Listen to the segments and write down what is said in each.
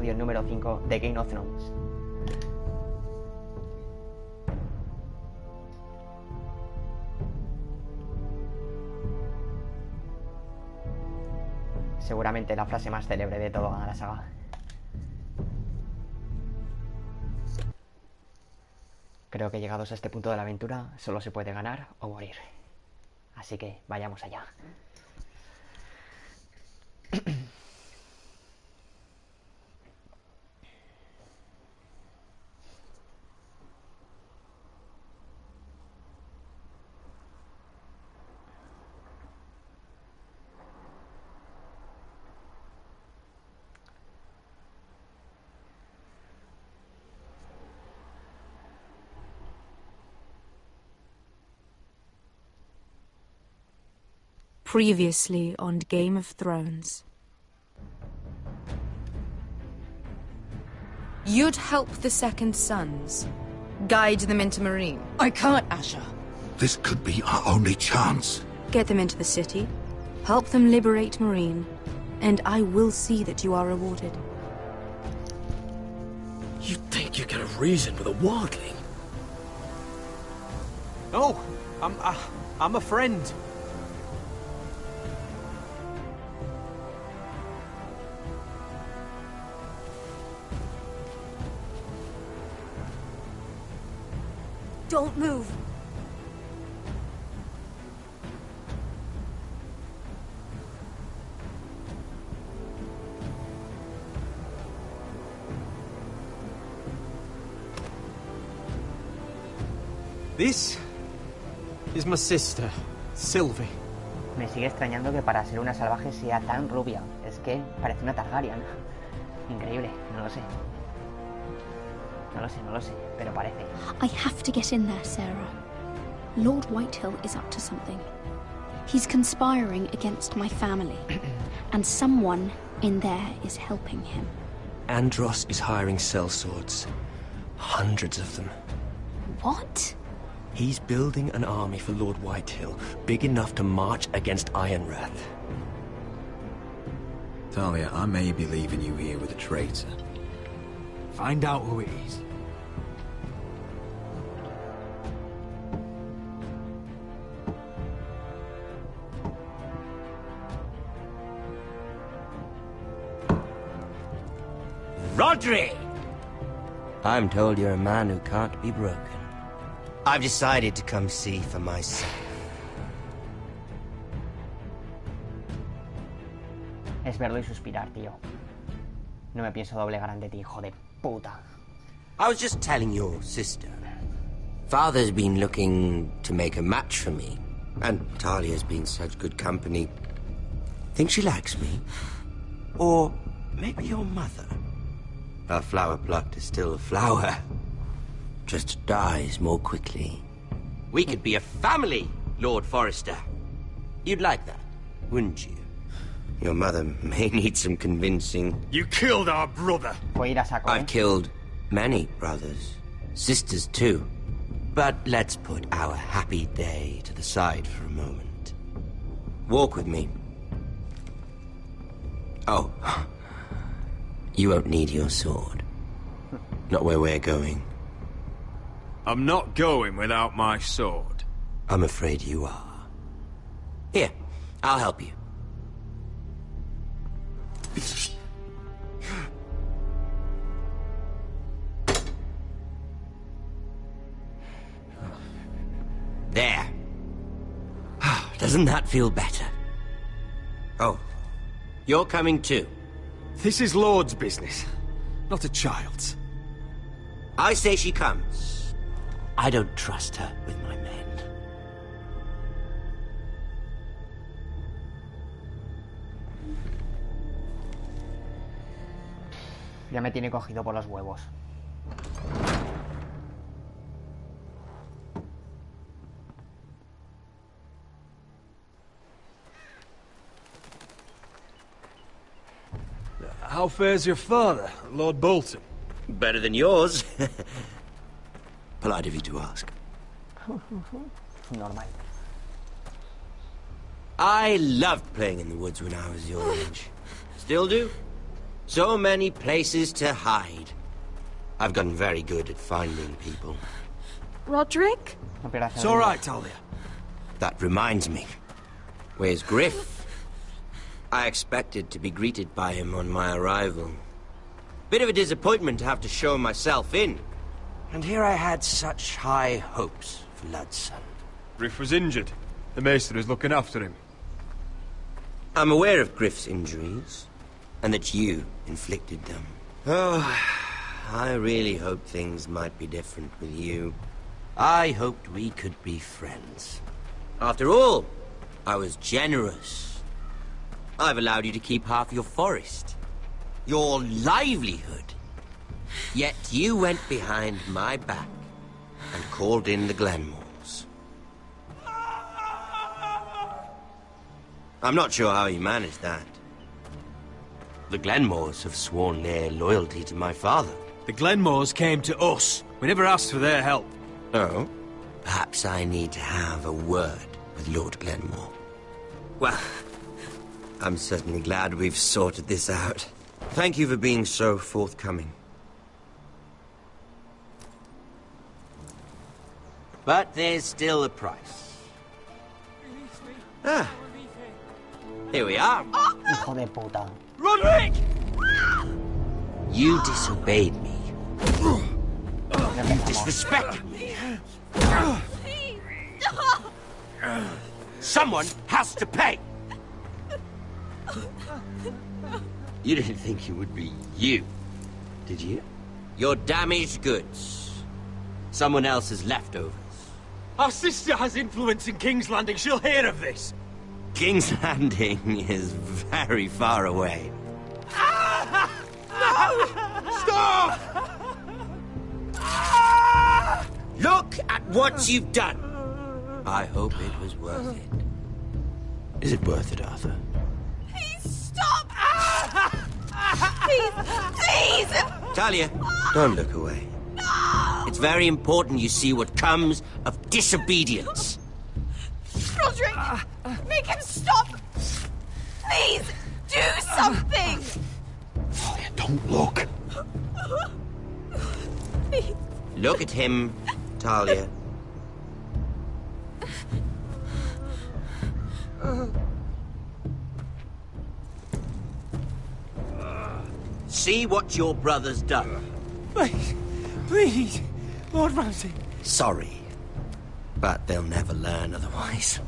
episodio número 5 de Game of Thrones. Seguramente la frase más célebre de toda la saga. Creo que llegados a este punto de la aventura solo se puede ganar o morir. Así que vayamos allá. Previously on Game of Thrones. You'd help the Second Sons. Guide them into Marine. I can't, Asha. This could be our only chance. Get them into the city. Help them liberate Marine. And I will see that you are rewarded. You think you can reason with a wildling? Oh, I'm a friend. Don't move. This is my sister, Sylvie. Me sigue extrañando que para ser una salvaje sea tan rubia. Es que parece una Targaryen. Increíble, no lo sé. No lo sé, pero parece. I have to get in there, Sarah. Lord Whitehill is up to something. He's conspiring against my family. And someone in there is helping him. Andros is hiring sellswords. Hundreds of them. What? He's building an army for Lord Whitehill, big enough to march against Ironrath. Talia, I may be leaving you here with a traitor. Find out who it is. Rodri! I'm told you're a man who can't be broken. I've decided to come see for myself. Es verlo y suspirar, tío. No me pienso doblegar ante ti, hijo de puta. I was just telling your sister. Father's been looking to make a match for me. And Talia's been such good company. Think she likes me? Or maybe your mother? A flower plucked is still a flower. Just dies more quickly. We could be a family, Lord Forrester. You'd like that, wouldn't you? Your mother may need some convincing. You killed our brother! Voy a ir a saco, I've killed many brothers. Sisters, too. But let's put our happy day to the side for a moment. Walk with me. Oh. You won't need your sword. Not where we're going. I'm not going without my sword. I'm afraid you are. Here, I'll help you. There. Doesn't that feel better? Oh, you're coming too. This is Lord's business, not a child's. I say she comes. I don't trust her with my men. Ya me tiene cogido por los huevos. How fares your father, Lord Bolton? Better than yours. Polite of you to ask. Normal. I loved playing in the woods when I was your age. Still do. So many places to hide. I've gotten very good at finding people. Roderick? No pierdas It's el all ritmo. right, Talia. That reminds me. Where's Griff? I expected to be greeted by him on my arrival. Bit of a disappointment to have to show myself in. And here I had such high hopes for Ludson. Griff was injured. The maester is looking after him. I'm aware of Griff's injuries, and that you inflicted them. Oh, I really hoped things might be different with you. I hoped we could be friends. After all, I was generous. I've allowed you to keep half your forest. Your livelihood. Yet you went behind my back and called in the Glenmores. I'm not sure how you managed that. The Glenmores have sworn their loyalty to my father. The Glenmores came to us. We never asked for their help. Oh? Perhaps I need to have a word with Lord Glenmore. Well, I'm certainly glad we've sorted this out. Thank you for being so forthcoming. But there's still a price. Ah. Here we are. Hijo de puta. Roderick! You disobeyed me. Ya You empezamos. disrespected me. Someone has to pay! You didn't think it would be you, did you? Your damaged goods. Someone else's leftovers. Our sister has influence in King's Landing. She'll hear of this. King's Landing is very far away. Stop! Look at what you've done! I hope it was worth it. Is it worth it, Arthur? Please stop! Please! Talia, don't look away. It's very important you see what comes of disobedience. Roderick! Make him stop! Please! Do something! Talia, don't look. Please. Look at him, Talia. See what your brother's done. Please, please, Lord Ramsay. Sorry, but they'll never learn otherwise.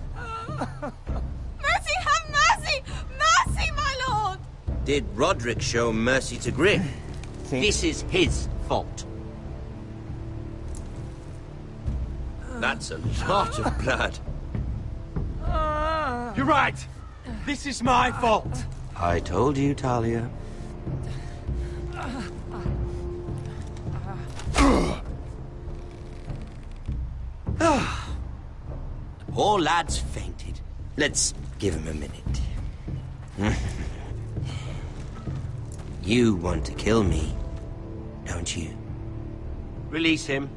Mercy, have mercy! Mercy, my lord! Did Roderick show mercy to Griff? Sí. This is his fault. That's a lot of blood. You're right. This is my fault. I told you, Talia. The poor lad's fainted. Let's give him a minute. You want to kill me, don't you? Release him.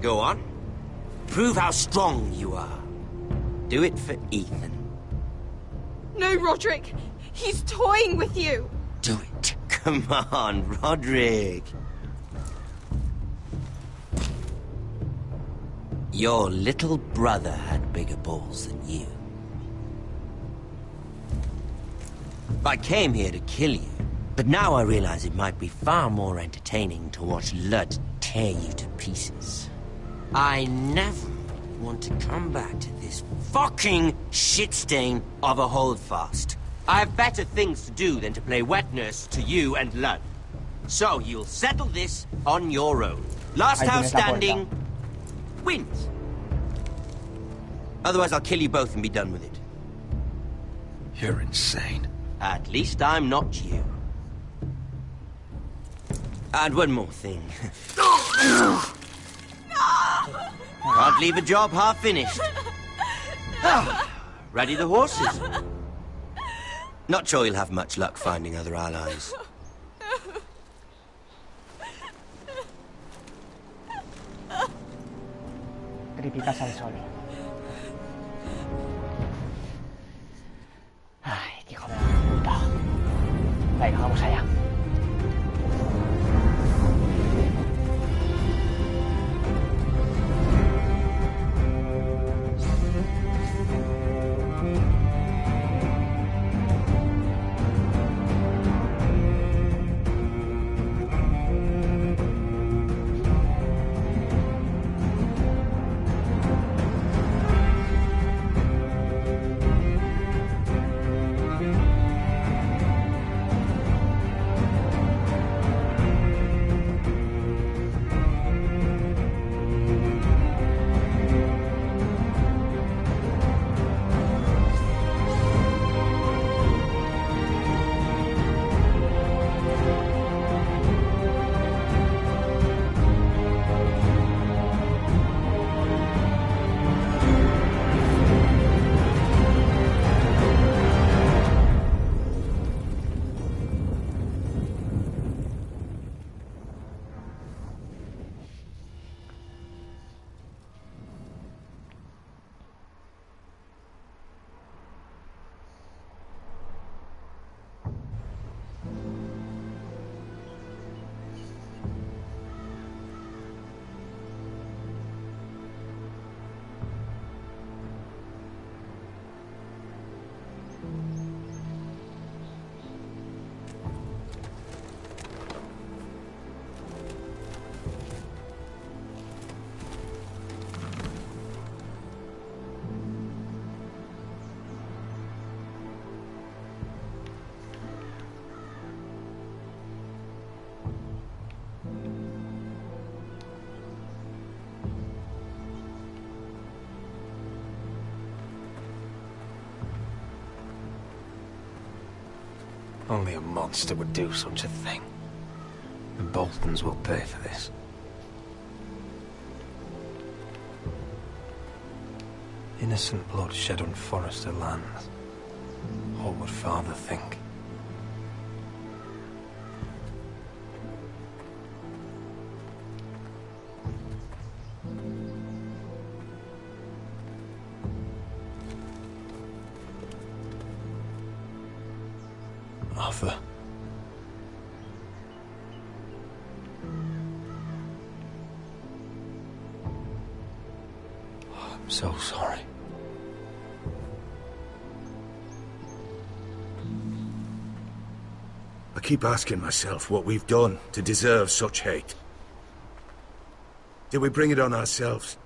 Go on. Prove how strong you are. Do it for Ethan. No, Roderick! He's toying with you! Do it. Come on, Roderick. Your little brother had bigger balls than you. I came here to kill you, but now I realize it might be far more entertaining to watch Lud tear you to pieces. I never want to come back to this fucking shit stain of a holdfast. I have better things to do than to play wet nurse to you and Lud. So you'll settle this on your own. Last Ahí house tienes la standing puerta. wins. Otherwise I'll kill you both and be done with it. You're insane. At least I'm not you. And one more thing. Can't leave a job half finished. Ready the horses? Not sure you'll have much luck finding other allies. Tripicas al sol. Ay, hijo de la puta. Venga, vamos allá. Only a monster would do such a thing. The Boltons will pay for this. Innocent blood shed on Forrester lands. What would Father think? Arthur. Oh, I'm so sorry. I keep asking myself what we've done to deserve such hate. Did we bring it on ourselves?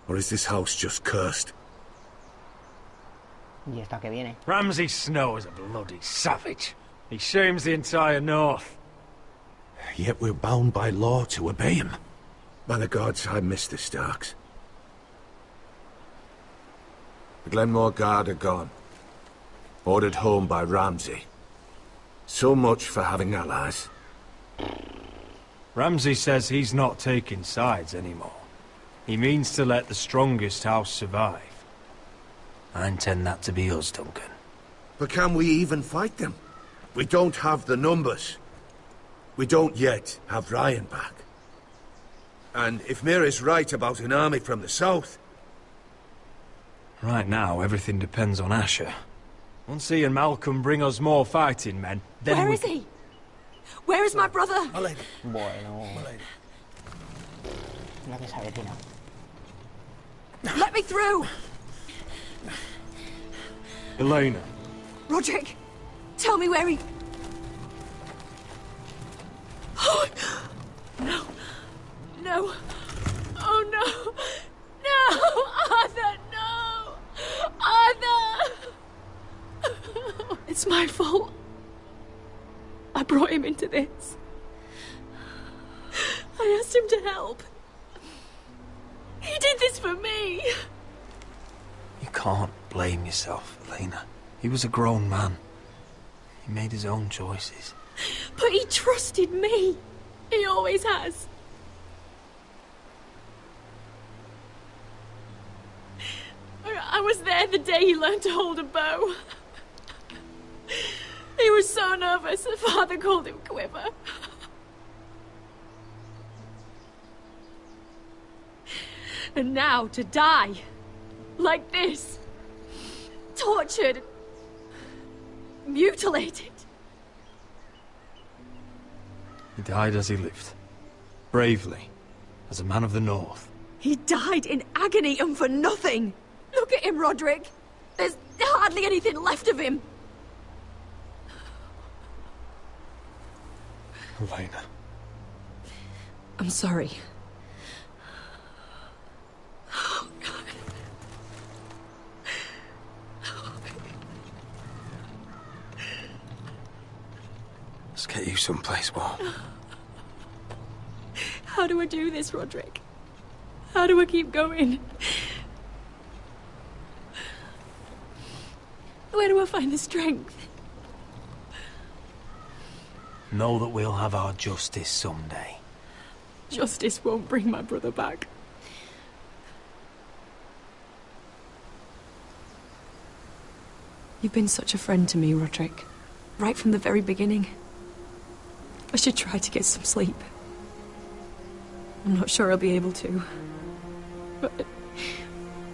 Or is this house just cursed? Y esta que viene. Ramsay Snow is a bloody savage. He shames the entire North. Yet we're bound by law to obey him. By the gods, I miss the Starks. The Glenmore Guard are gone. Ordered home by Ramsay. So much for having allies. Ramsay says he's not taking sides anymore. He means to let the strongest house survive. I intend that to be us, Duncan. But can we even fight them? We don't have the numbers. We don't yet have Ryan back. And if Mira's right about an army from the south... Right now, everything depends on Asher. Once he and Malcolm bring us more fighting men, then Where is he? Where is my brother? Bueno. Lo que sabe Tina. Let me through! Elena. Roderick, tell me where he... Oh, no. No. Oh, no. No! Arthur, no! Arthur! It's my fault. I brought him into this. I asked him to help. He did this for me. You can't blame yourself, Elena. He was a grown man. He made his own choices. But he trusted me. He always has. I was there the day he learned to hold a bow. He was so nervous that Father called him Quiver. And now to die. Like this. Tortured. Mutilated. He died as he lived. Bravely. As a man of the North. He died in agony and for nothing. Look at him, Roderick. There's hardly anything left of him. Elena. I'm sorry. Let's get you someplace warm. How do I do this, Roderick? How do I keep going? Where do I find the strength? Know that we'll have our justice someday. Justice won't bring my brother back. You've been such a friend to me, Roderick. Right from the very beginning. I should try to get some sleep. I'm not sure I'll be able to. But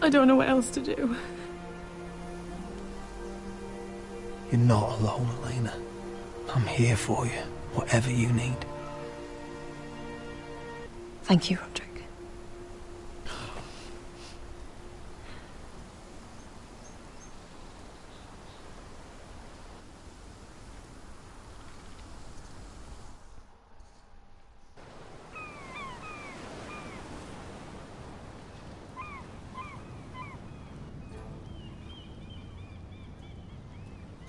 I don't know what else to do. You're not alone, Elena. I'm here for you, whatever you need. Thank you, Roderick.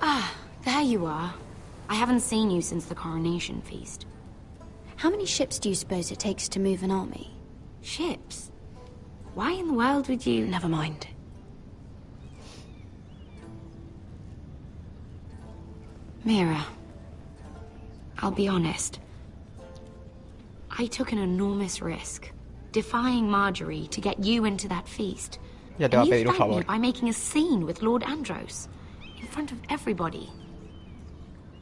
Ah, there you are. I haven't seen you since the coronation feast. How many ships do you suppose it takes to move an army? Ships? Why in the world would you... Never mind. Mira, I'll be honest. I took an enormous risk, defying Marjorie to get you into that feast. Ya te va a And pedir you un thanked me favor. by making a scene with Lord Andros, in front of everybody.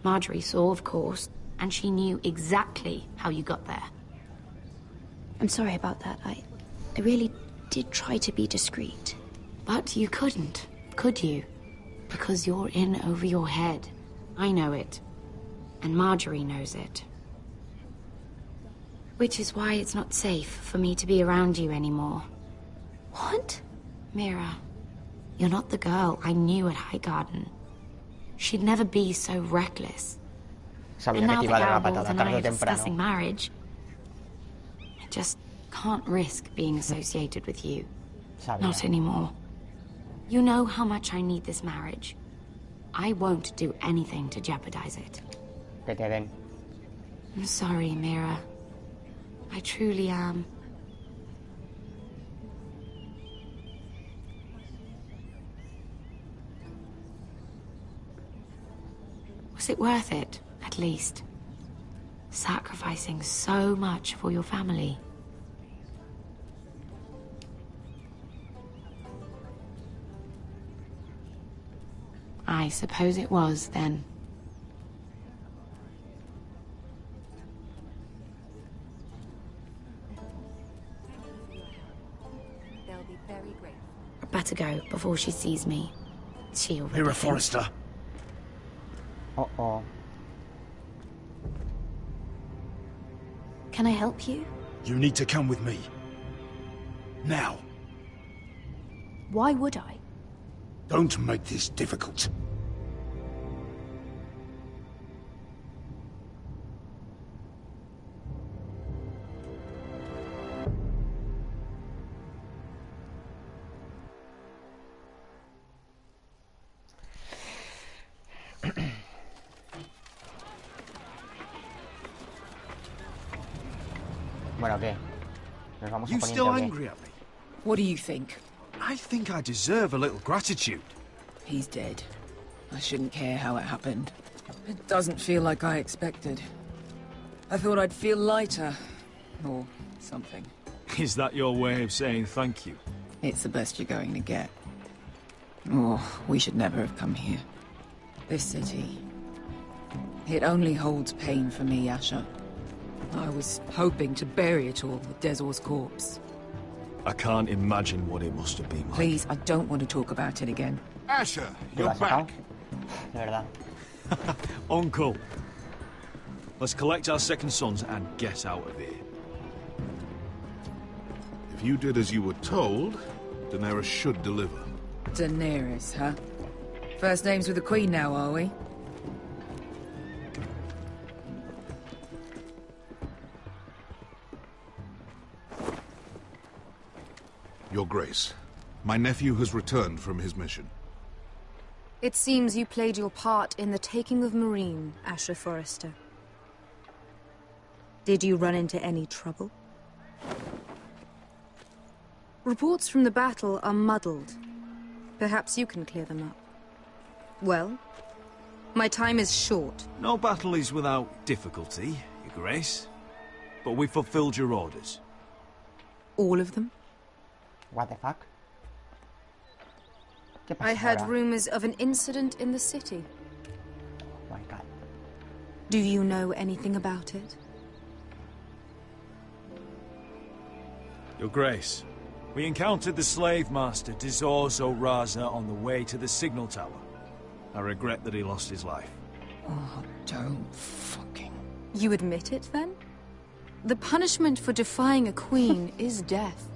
Marjorie saw, of course, and she knew exactly how you got there. I'm sorry about that. I really did try to be discreet. But you couldn't, could you? Because you're in over your head. I know it. And Marjorie knows it. Which is why it's not safe for me to be around you anymore. What? Mira, you're not the girl I knew at Highgarden. She'd never be so reckless. Sabía And que now te that iba a dar una Garibald patada and tarde I o are discussing temprano. marriage, I just can't risk being associated with you. Sabía. Not anymore. You know how much I need this marriage. I won't do anything to jeopardize it. Que te den. I'm sorry, Mira. I truly am. Was it worth it, at least? Sacrificing so much for your family? I suppose it was, then. They'll be very grateful. I'd better go before she sees me. She already Mira thinks- Forrester. Oh. Can I help you? You need to come with me. Now. Why would I? Don't make this difficult. Bueno, ¿qué? Nos vamos a You poniente, still ¿o qué? angry at me? What do you think? I think I deserve a little gratitude. He's dead. I shouldn't care how it happened. It doesn't feel like I expected. I thought I'd feel lighter. Or something. Is that your way of saying thank you? It's the best you're going to get. Oh, we should never have come here. This city. It only holds pain for me, Asher. I was hoping to bury it all with Dezor's corpse. I can't imagine what it must have been like. Please, I don't want to talk about it again. Asher, ¿Lo you're has sacado? back. De verdad. Uncle, let's collect our second sons and get out of here. If you did as you were told, Daenerys should deliver. Daenerys, huh? First names with the Queen now, are we? Your Grace, my nephew has returned from his mission. It seems you played your part in the taking of Marine, Asher Forrester. Did you run into any trouble? Reports from the battle are muddled. Perhaps you can clear them up. Well, my time is short. No battle is without difficulty, Your Grace. But we fulfilled your orders. All of them? What the fuck? ¿Qué pasa I heard ahora? rumors of an incident in the city. Oh my god. Do you know anything about it? Your Grace, we encountered the slave master Dizorzo Raza on the way to the signal tower. I regret that he lost his life. Oh, don't fucking... You admit it, then? The punishment for defying a queen is death.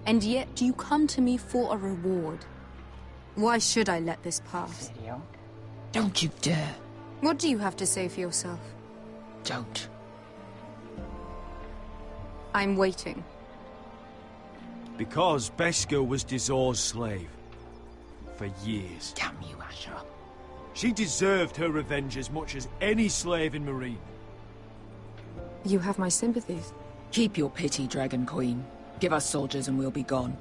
And yet you come to me for a reward. Why should I let this pass? ¿Serio? Don't you dare. What do you have to say for yourself? Don't. I'm waiting. Because Beskha was Dizor's slave. For years. Damn you, Asher. She deserved her revenge as much as any slave in Marine. You have my sympathies. Keep your pity, Dragon Queen. Give us soldiers and we'll be gone.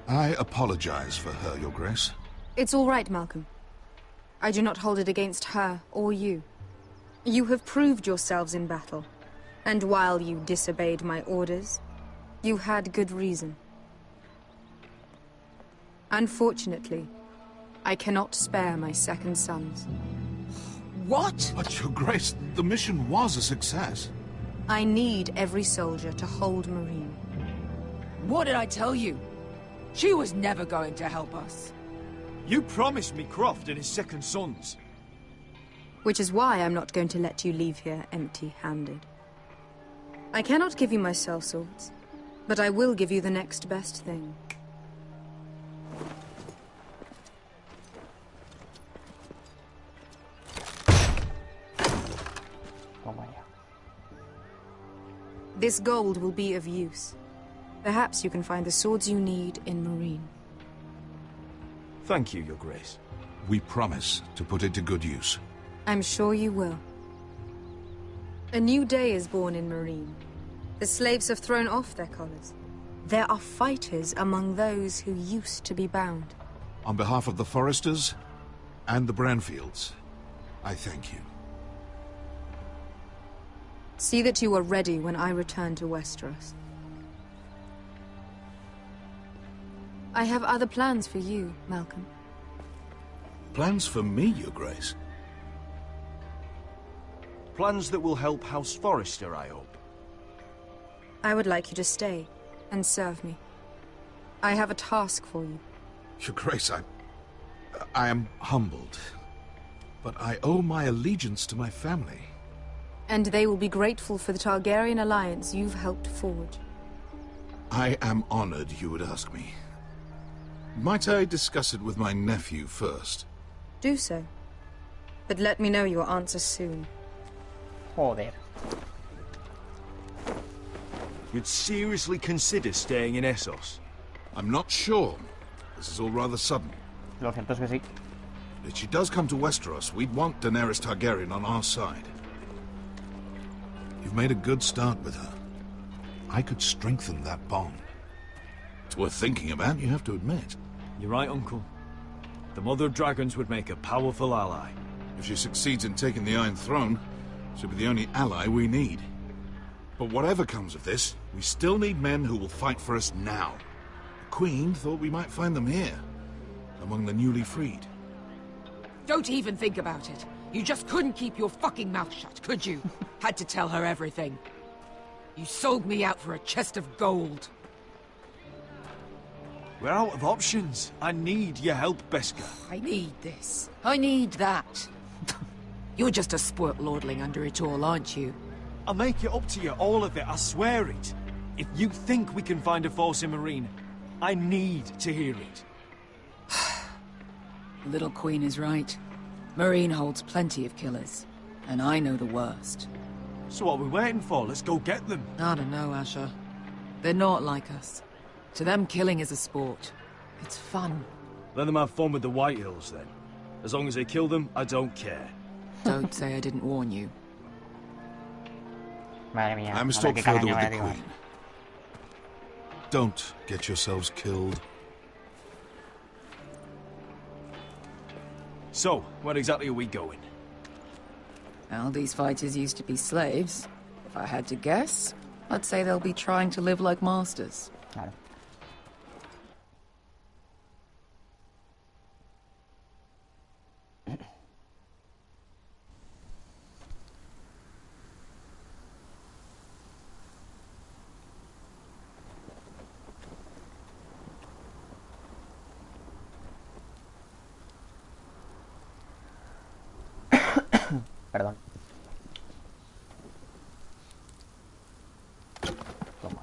I apologize for her, Your Grace. It's all right, Malcolm. I do not hold it against her or you. You have proved yourselves in battle. And while you disobeyed my orders, you had good reason. Unfortunately, I cannot spare my second sons. What? But, Your Grace, the mission was a success. I need every soldier to hold Marine. What did I tell you? She was never going to help us. You promised me Croft and his second sons. Which is why I'm not going to let you leave here empty-handed. I cannot give you my sellswords, but I will give you the next best thing. This gold will be of use. Perhaps you can find the swords you need in Marine. Thank you, Your Grace. We promise to put it to good use. I'm sure you will. A new day is born in Marine. The slaves have thrown off their collars. There are fighters among those who used to be bound. On behalf of the Forresters and the Branfields, I thank you. See that you are ready when I return to Westeros. I have other plans for you, Malcolm. Plans for me, Your Grace? Plans that will help House Forrester, I hope. I would like you to stay and serve me. I have a task for you. Your Grace, I am humbled. But I owe my allegiance to my family. And they will be grateful for the Targaryen alliance you've helped forge. I am honored you would ask me. Might I discuss it with my nephew first? Do so. But let me know your answer soon. Joder. You'd seriously consider staying in Essos? I'm not sure. This is all rather sudden. Lo cierto es que sí. If she does come to Westeros, we'd want Daenerys Targaryen on our side. You've made a good start with her. I could strengthen that bond. It's worth thinking about, you have to admit. You're right, Uncle. The Mother of Dragons would make a powerful ally. If she succeeds in taking the Iron Throne, she'll be the only ally we need. But whatever comes of this, we still need men who will fight for us now. The Queen thought we might find them here, among the newly freed. Don't even think about it. You just couldn't keep your fucking mouth shut, could you? Had to tell her everything. You sold me out for a chest of gold. We're out of options. I need your help, Beskar. I need this. I need that. You're just a spoilt lordling under it all, aren't you? I'll make it up to you, all of it, I swear it. If you think we can find a force in Marine, I need to hear it. Little Queen is right. Marine holds plenty of killers, and I know the worst. So what are we waiting for? Let's go get them. I don't know, Asher. They're not like us. To them, killing is a sport. It's fun. Let them have fun with the Whitehills, then. As long as they kill them, I don't care. Don't say I didn't warn you. Madre mía. I must a ver talk qué further carajo with va a the decir. Queen. Don't get yourselves killed. So, where exactly are we going? Well, these fighters used to be slaves. If I had to guess, I'd say they'll be trying to live like masters. Claro. Perdón. Toma.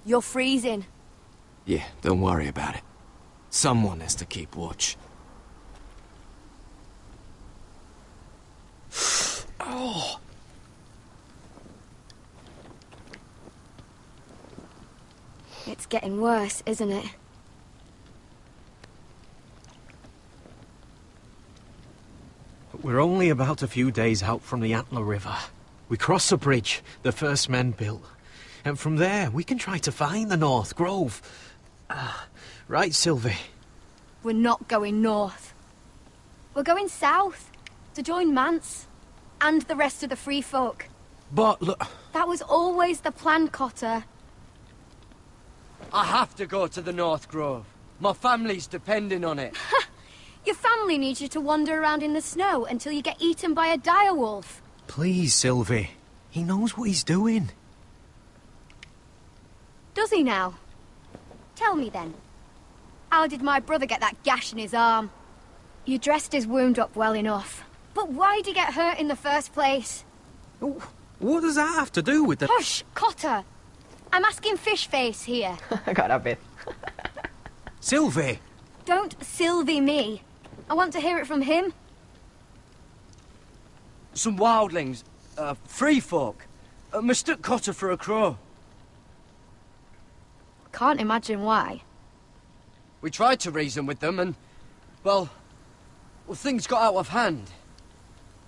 You're freezing. Yeah, don't worry about it. Someone has to keep watch. Oh! It's getting worse, isn't it? We're only about a few days out from the Antler River. We cross a bridge the first men built. And from there, we can try to find the North Grove. Right, Sylvie? We're not going north. We're going south to join Mance and the rest of the free folk. But look... That was always the plan, Cotter. I have to go to the North Grove. My family's depending on it. Your family needs you to wander around in the snow until you get eaten by a direwolf. Please, Sylvie. He knows what he's doing. Does he now? Tell me then. How did my brother get that gash in his arm? You dressed his wound up well enough. But why'd he get hurt in the first place? What does that have to do with the... Hush, Cotter! I'm asking Fishface here. Carapet. Sylvie! Don't Sylvie me. I want to hear it from him. Some wildlings, free folk, mistook Cotter for a crow. Can't imagine why. We tried to reason with them and, well, things got out of hand.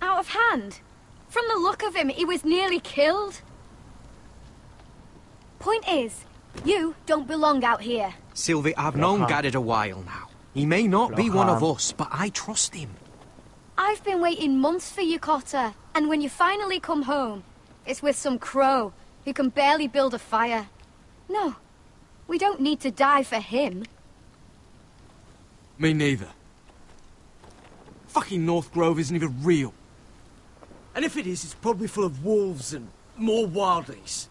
Out of hand? From the look of him, he was nearly killed. Point is, you don't belong out here. Sylvie, I've known Garrett a while now. He may not be one of us, but I trust him. I've been waiting months for you, Cotter. And when you finally come home, it's with some crow who can barely build a fire. No, we don't need to die for him. Me neither. Fucking North Grove isn't even real. And if it is, it's probably full of wolves and more wildlings.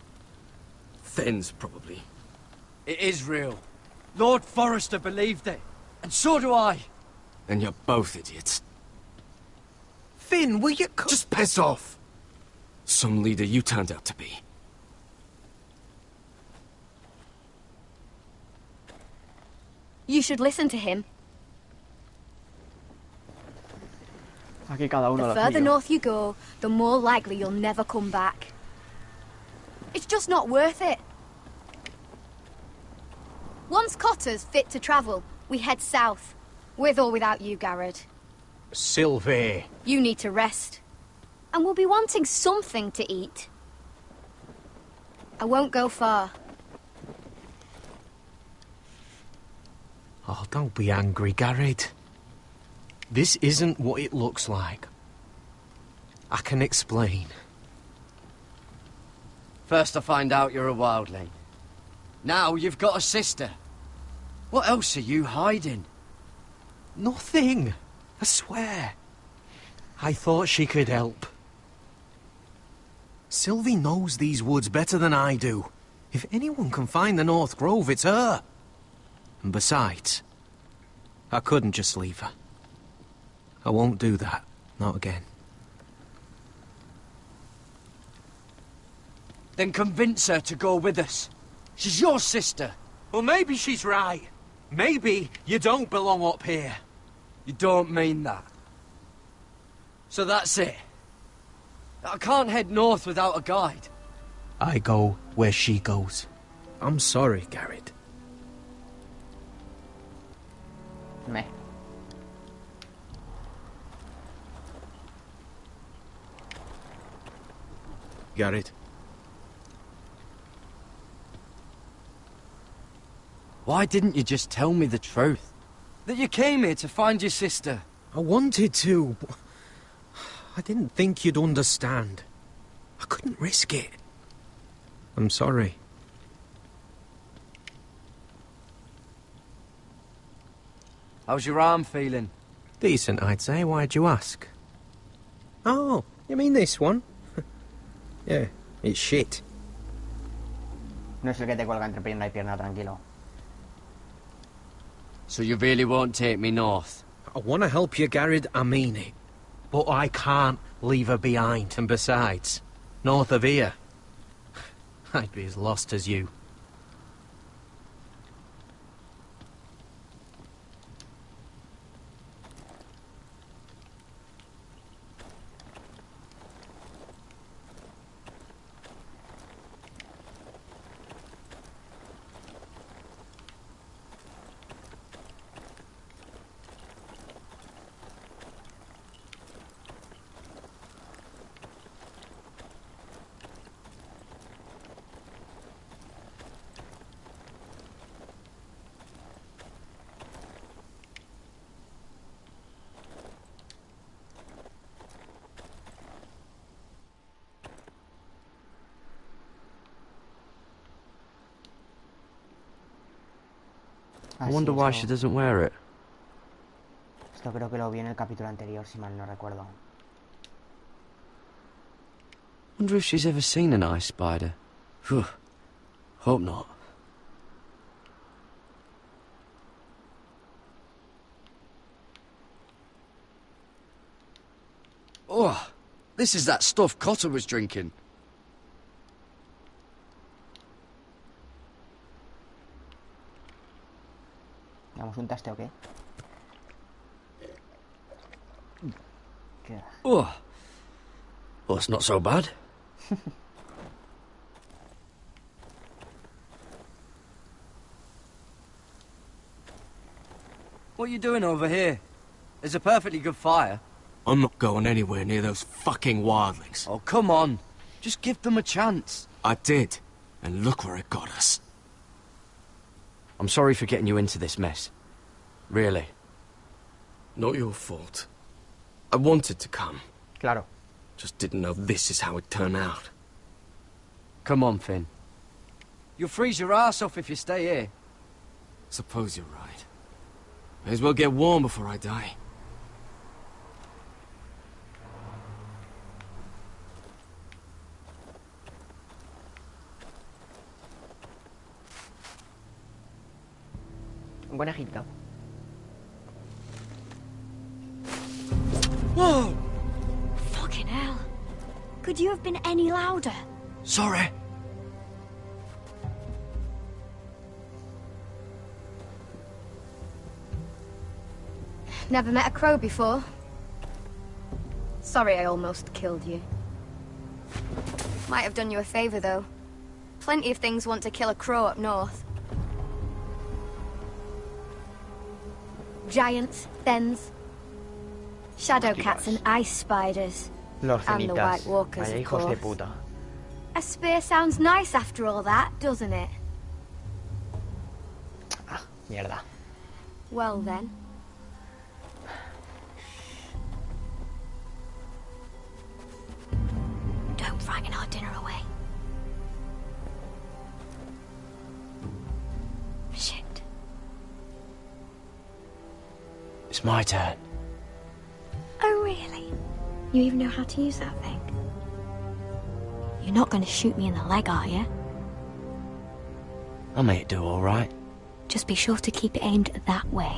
Thens, probably. It is real. Lord Forrester believed it. And so do I. And you're both idiots. Finn, will you... Just piss off! Some leader you turned out to be. You should listen to him. Aquí cada uno The lo further suyo. north you go, the more likely you'll never come back. It's just not worth it. Once Cotter's fit to travel, we head south. With or without you, Garrett. Sylvie. You need to rest. And we'll be wanting something to eat. I won't go far. Oh, don't be angry, Garrett. This isn't what it looks like. I can explain. First I find out you're a wildling. Now you've got a sister. What else are you hiding? Nothing. I swear. I thought she could help. Sylvie knows these woods better than I do. If anyone can find the North Grove, it's her. And besides, I couldn't just leave her. I won't do that. Not again. Then convince her to go with us. She's your sister. Well, maybe she's right. Maybe you don't belong up here. You don't mean that. So that's it. I can't head north without a guide. I go where she goes. I'm sorry, Garrett. Meh. Garrett. Why didn't you just tell me the truth? That you came here to find your sister? I wanted to, but I didn't think you'd understand. I couldn't risk it. I'm sorry. How's your arm feeling? Decent, I'd say. Why'd you ask? Oh, you mean this one? Yeah, it's shit. No es el que te cuelga entre pierna y pierna, tranquilo. So you really won't take me north? I want to help you, Garrett, I mean it. But I can't leave her behind. And besides, north of here, I'd be as lost as you. I wonder why she doesn't wear it. Esto creo que lo vi en el capítulo anterior, si mal no recuerdo. Wonder if she's ever seen an ice spider. Phew. Hope not. Oh, this is that stuff Cotter was drinking. ¿Damos un taste o qué? Oh, well, it's not so bad. What are you doing over here? There's a perfectly good fire. I'm not going anywhere near those fucking wildlings. Oh, come on. Just give them a chance. I did, and look where it got us. I'm sorry for getting you into this mess. Really. Not your fault. I wanted to come. Claro. Just didn't know this is how it'd turn out. Come on, Finn. You'll freeze your ass off if you stay here. Suppose you're right. May as well get warm before I die. Un conejito. Whoa! Fucking hell. Could you have been any louder? Sorry. Never met a crow before. Sorry I almost killed you. Might have done you a favor, though. Plenty of things want to kill a crow up north. Giants, thens, shadow cats and ice spiders. Los And the White cenitas. Walkers, Vaya of hijos de course. puta. A spear sounds nice after all that, doesn't it? Ah, mierda. Well then. Don't frighten our dinner away. Shit. It's my turn. Oh, really? You even know how to use that thing? You're not going to shoot me in the leg, are you? I may do all right. Just be sure to keep it aimed that way.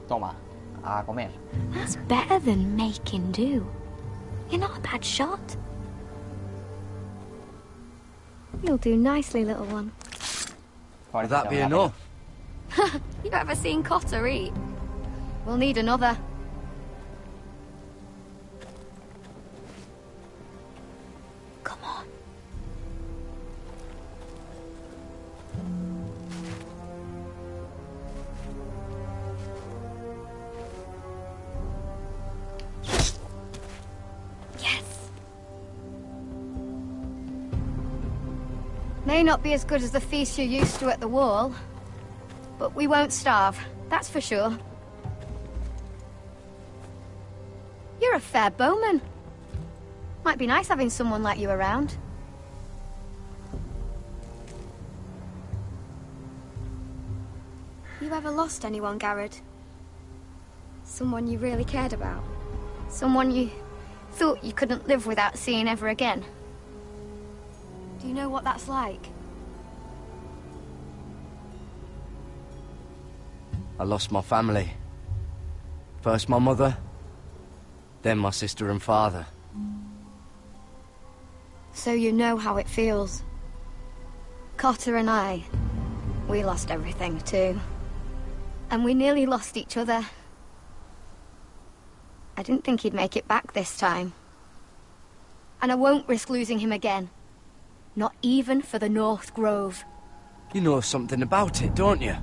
Toma, a comer. That's better than making do. You're not a bad shot. You'll do nicely, little one. Would that be enough? You ever seen Cotter eat? We'll need another. Come on. Yes. May not be as good as the feast you're used to at the wall, but we won't starve, that's for sure. You're a fair bowman. Might be nice having someone like you around. You ever lost anyone, Garrett? Someone you really cared about? Someone you thought you couldn't live without seeing ever again? Do you know what that's like? I lost my family. First my mother, then my sister and father. So you know how it feels. Cotter and I, we lost everything too. And we nearly lost each other. I didn't think he'd make it back this time. And I won't risk losing him again. Not even for the North Grove. You know something about it, don't you?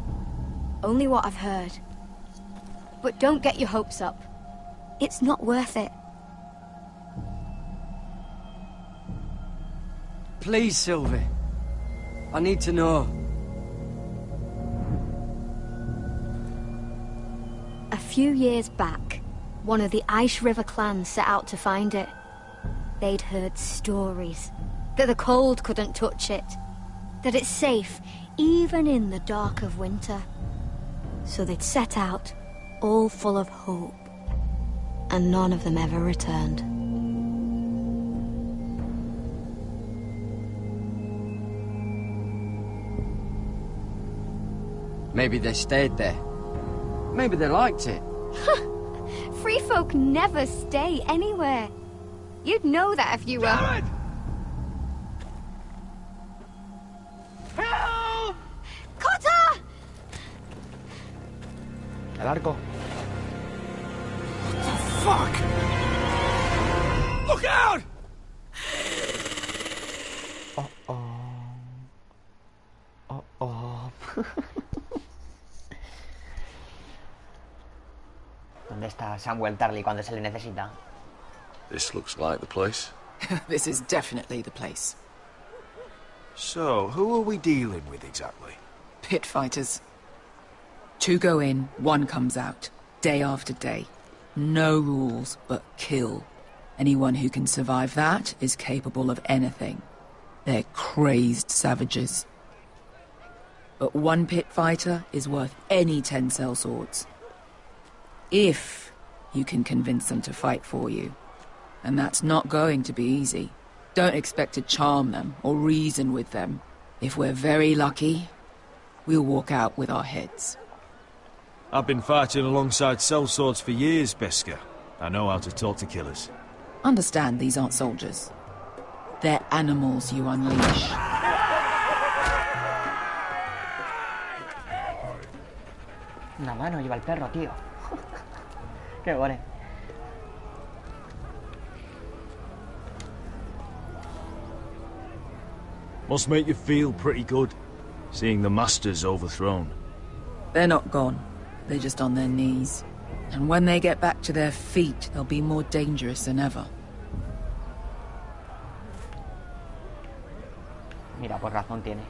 Only what I've heard. But don't get your hopes up. It's not worth it. Please, Sylvie. I need to know. A few years back, one of the Ice River clans set out to find it. They'd heard stories that the cold couldn't touch it, that it's safe even in the dark of winter. So they'd set out, all full of hope, and none of them ever returned. Maybe they stayed there. Maybe they liked it. Free folk never stay anywhere. You'd know that if you were... Garrett! Help! Cotter! El arco. What the fuck? Look out! ¿Dónde está Samuel Tarly cuando se le necesita? This looks like the place. This is definitely the place. So, who are we dealing with exactly? Pit fighters. 2 go in, 1 comes out. Day after day. No rules, but kill. Anyone who can survive that is capable of anything. They're crazed savages. But 1 pit fighter is worth any 10 sellswords. If you can convince them to fight for you. And that's not going to be easy. Don't expect to charm them or reason with them. If we're very lucky, we'll walk out with our heads. I've been fighting alongside sellswords for years, Beskar. I know how to talk to killers. Understand these aren't soldiers. They're animals you unleash. Una mano lleva el perro, tío. Qué gore. Must make you feel pretty good, seeing the Masters overthrown. They're not gone. They're just on their knees. And when they get back to their feet, they'll be more dangerous than ever. Mira, por razón tiene.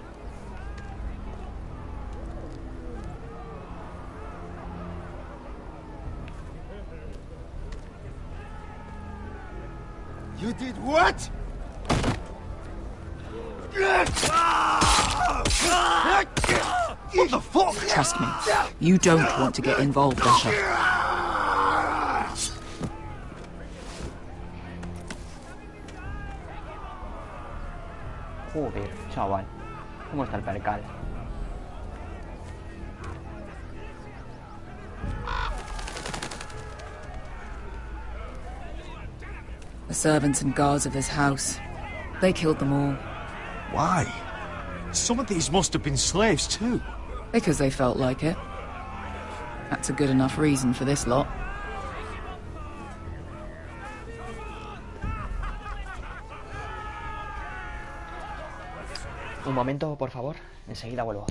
You did what? What the fuck? Trust me, you don't want to get involved, Usher. Joder, chaval. ¿Cómo está el percal? The servants and guards of this house. They killed them all. Why? Some of these must have been slaves too. Because they felt like it. That's a good enough reason for this lot. Un momento, por favor. Enseguida vuelvo.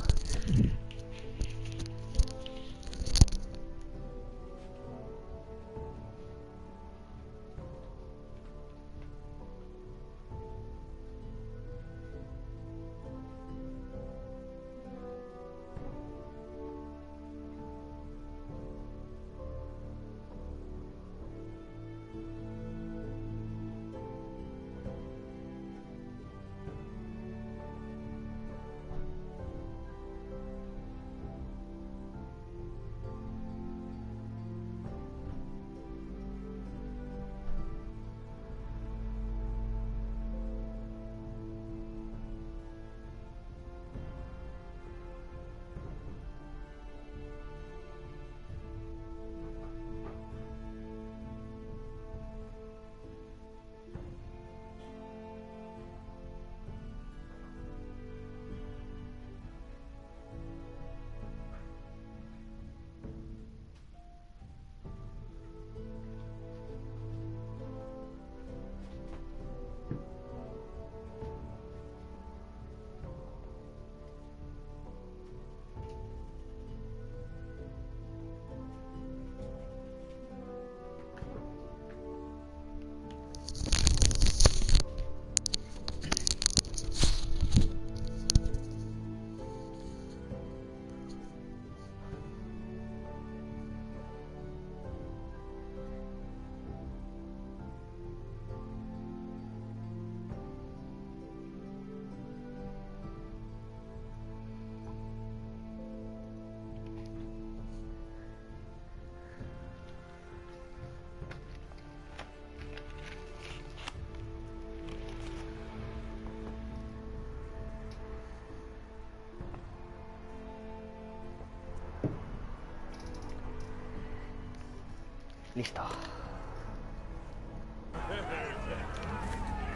Listo.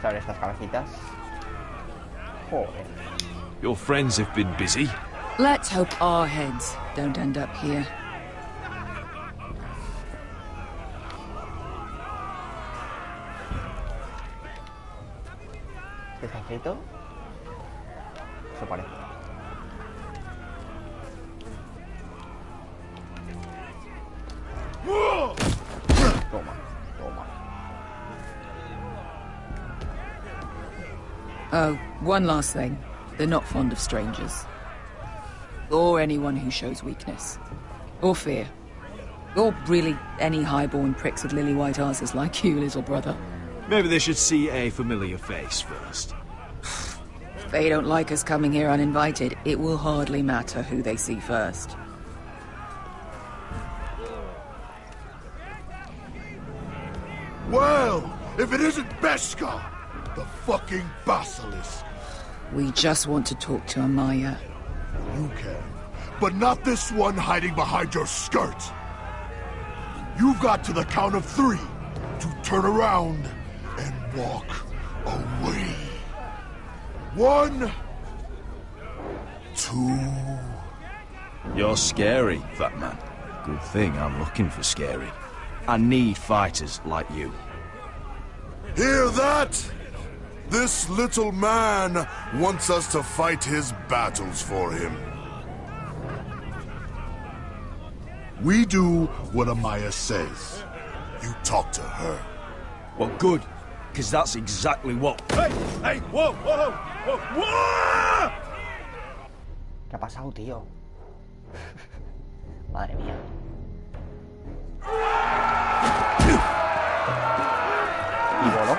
Sobre estas cabecitas. Joder. Your friends have been busy. Let's hope our heads don't end up here. ¿Este está frito? Eso parece. Toma, toma. Oh, one last thing. They're not fond of strangers. Or anyone who shows weakness. Or fear. Or really any highborn pricks with lily white asses like you, little brother. Maybe they should see a familiar face first. If they don't like us coming here uninvited, it will hardly matter who they see first. Well, if it isn't Beskar, the fucking basilisk. We just want to talk to Amaya. You can, but not this one hiding behind your skirt. You've got to the count of 3 to turn around and walk away. 1, 2. You're scary, fat man. Good thing I'm looking for scary. I need fighters like you. Hear that? This little man wants us to fight his battles for him. We do what Amaya says. You talk to her. Well, good, because that's exactly what... Hey, whoa, whoa, whoa, whoa! ¿Qué ha pasado, tío? Madre mía. ¿Y voló?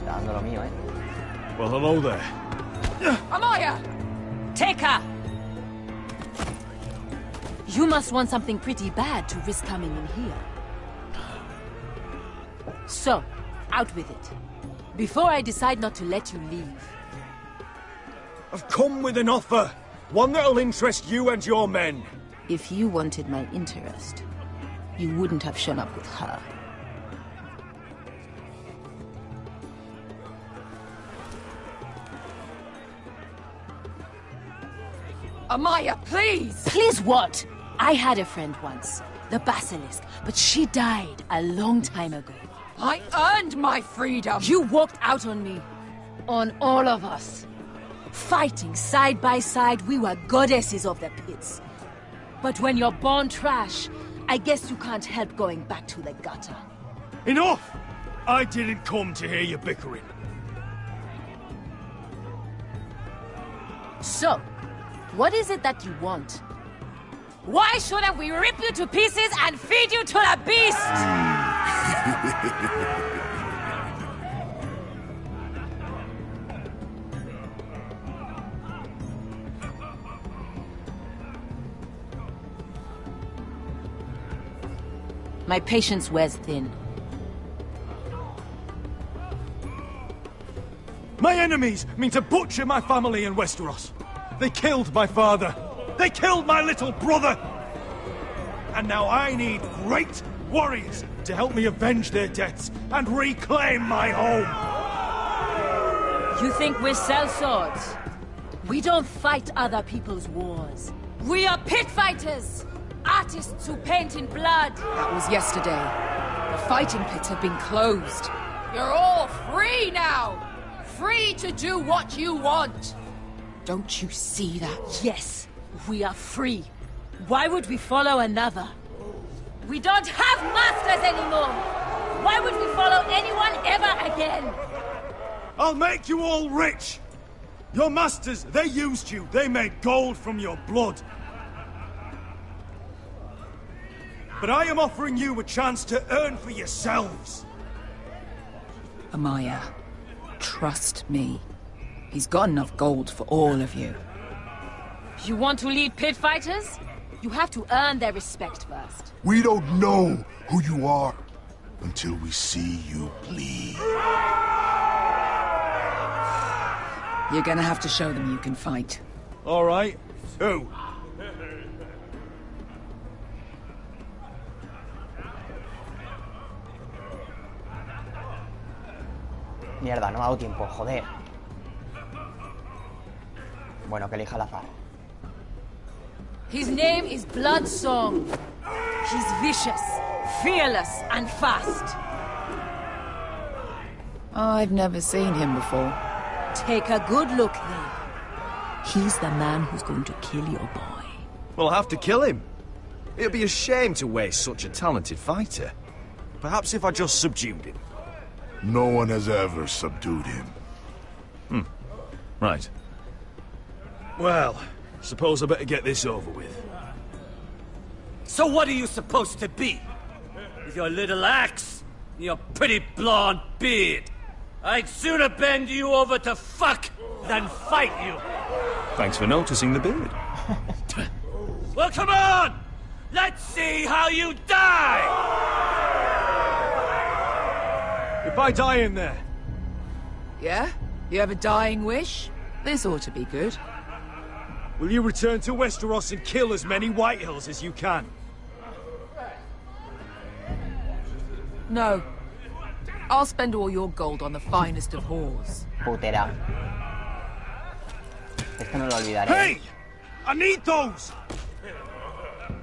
Está dando lo mío, Well, hello there. Amaya! Take her! You must want something pretty bad to risk coming in here. So, out with it. Before I decide not to let you leave. I've come with an offer. One that'll interest you and your men. If you wanted my interest, you wouldn't have shown up with her. Amaya, please! Please what? I had a friend once, the Basilisk, but she died a long time ago. I earned my freedom! You walked out on me. On all of us. Fighting side by side, we were goddesses of the pits. But when you're born trash, I guess you can't help going back to the gutter. Enough! I didn't come to hear you bickering. So, what is it that you want? Why shouldn't we rip you to pieces and feed you to the beast? My patience wears thin. My enemies mean to butcher my family in Westeros. They killed my father. They killed my little brother. And now I need great warriors to help me avenge their deaths and reclaim my home. You think we sell swords? We don't fight other people's wars. We are pit fighters! Artists who paint in blood! That was yesterday. The fighting pits have been closed. You're all free now! Free to do what you want! Don't you see that? Yes, we are free. Why would we follow another? We don't have masters anymore! Why would we follow anyone ever again? I'll make you all rich! Your masters, they used you. They made gold from your blood. But I am offering you a chance to earn for yourselves. Amaya, trust me. He's got enough gold for all of you. You want to lead pit fighters? You have to earn their respect first. We don't know who you are until we see you bleed. You're gonna have to show them you can fight. All right. Who? Mierda, no me ha dado tiempo, joder. Bueno, que elija al azar. His name is Bloodsong. He's vicious, fearless, and fast. I've never seen him before. Take a good look then. He's the man who's going to kill your boy. We'll have to kill him. It'd be a shame to waste such a talented fighter. Perhaps if I just subdued him. No one has ever subdued him. Right. Well, suppose I better get this over with. So what are you supposed to be? With your little axe and your pretty blonde beard? I'd sooner bend you over to fuck than fight you. Thanks for noticing the beard. Well, come on! Let's see how you die! If I die in there... Yeah? You have a dying wish? This ought to be good. Will you return to Westeros and kill as many Whitehills as you can? No. I'll spend all your gold on the finest of whores. Putera. Esto no lo olvidaré. Hey! I need those!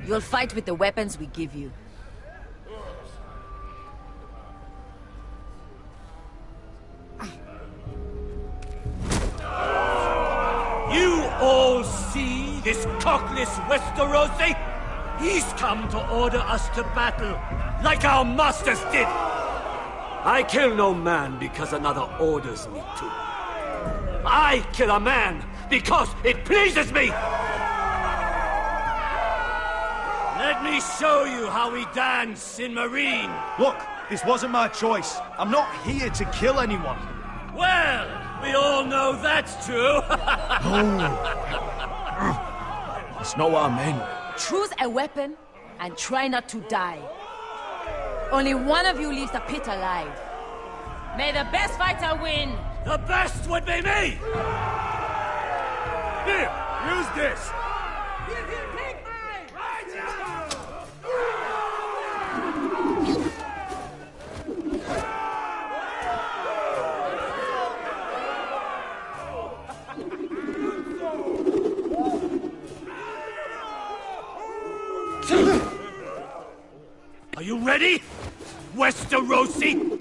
You'll fight with the weapons we give you. You all see this cockless Westerosi? He's come to order us to battle, like our masters did. I kill no man because another orders me to. I kill a man because it pleases me. Let me show you how we dance in Marine. Look, this wasn't my choice. I'm not here to kill anyone. Well, we all know that's true. That's not what I meant. Choose a weapon and try not to die. Only one of you leaves the pit alive. May the best fighter win. The best would be me! Here, use this. Are you ready, Westerosi?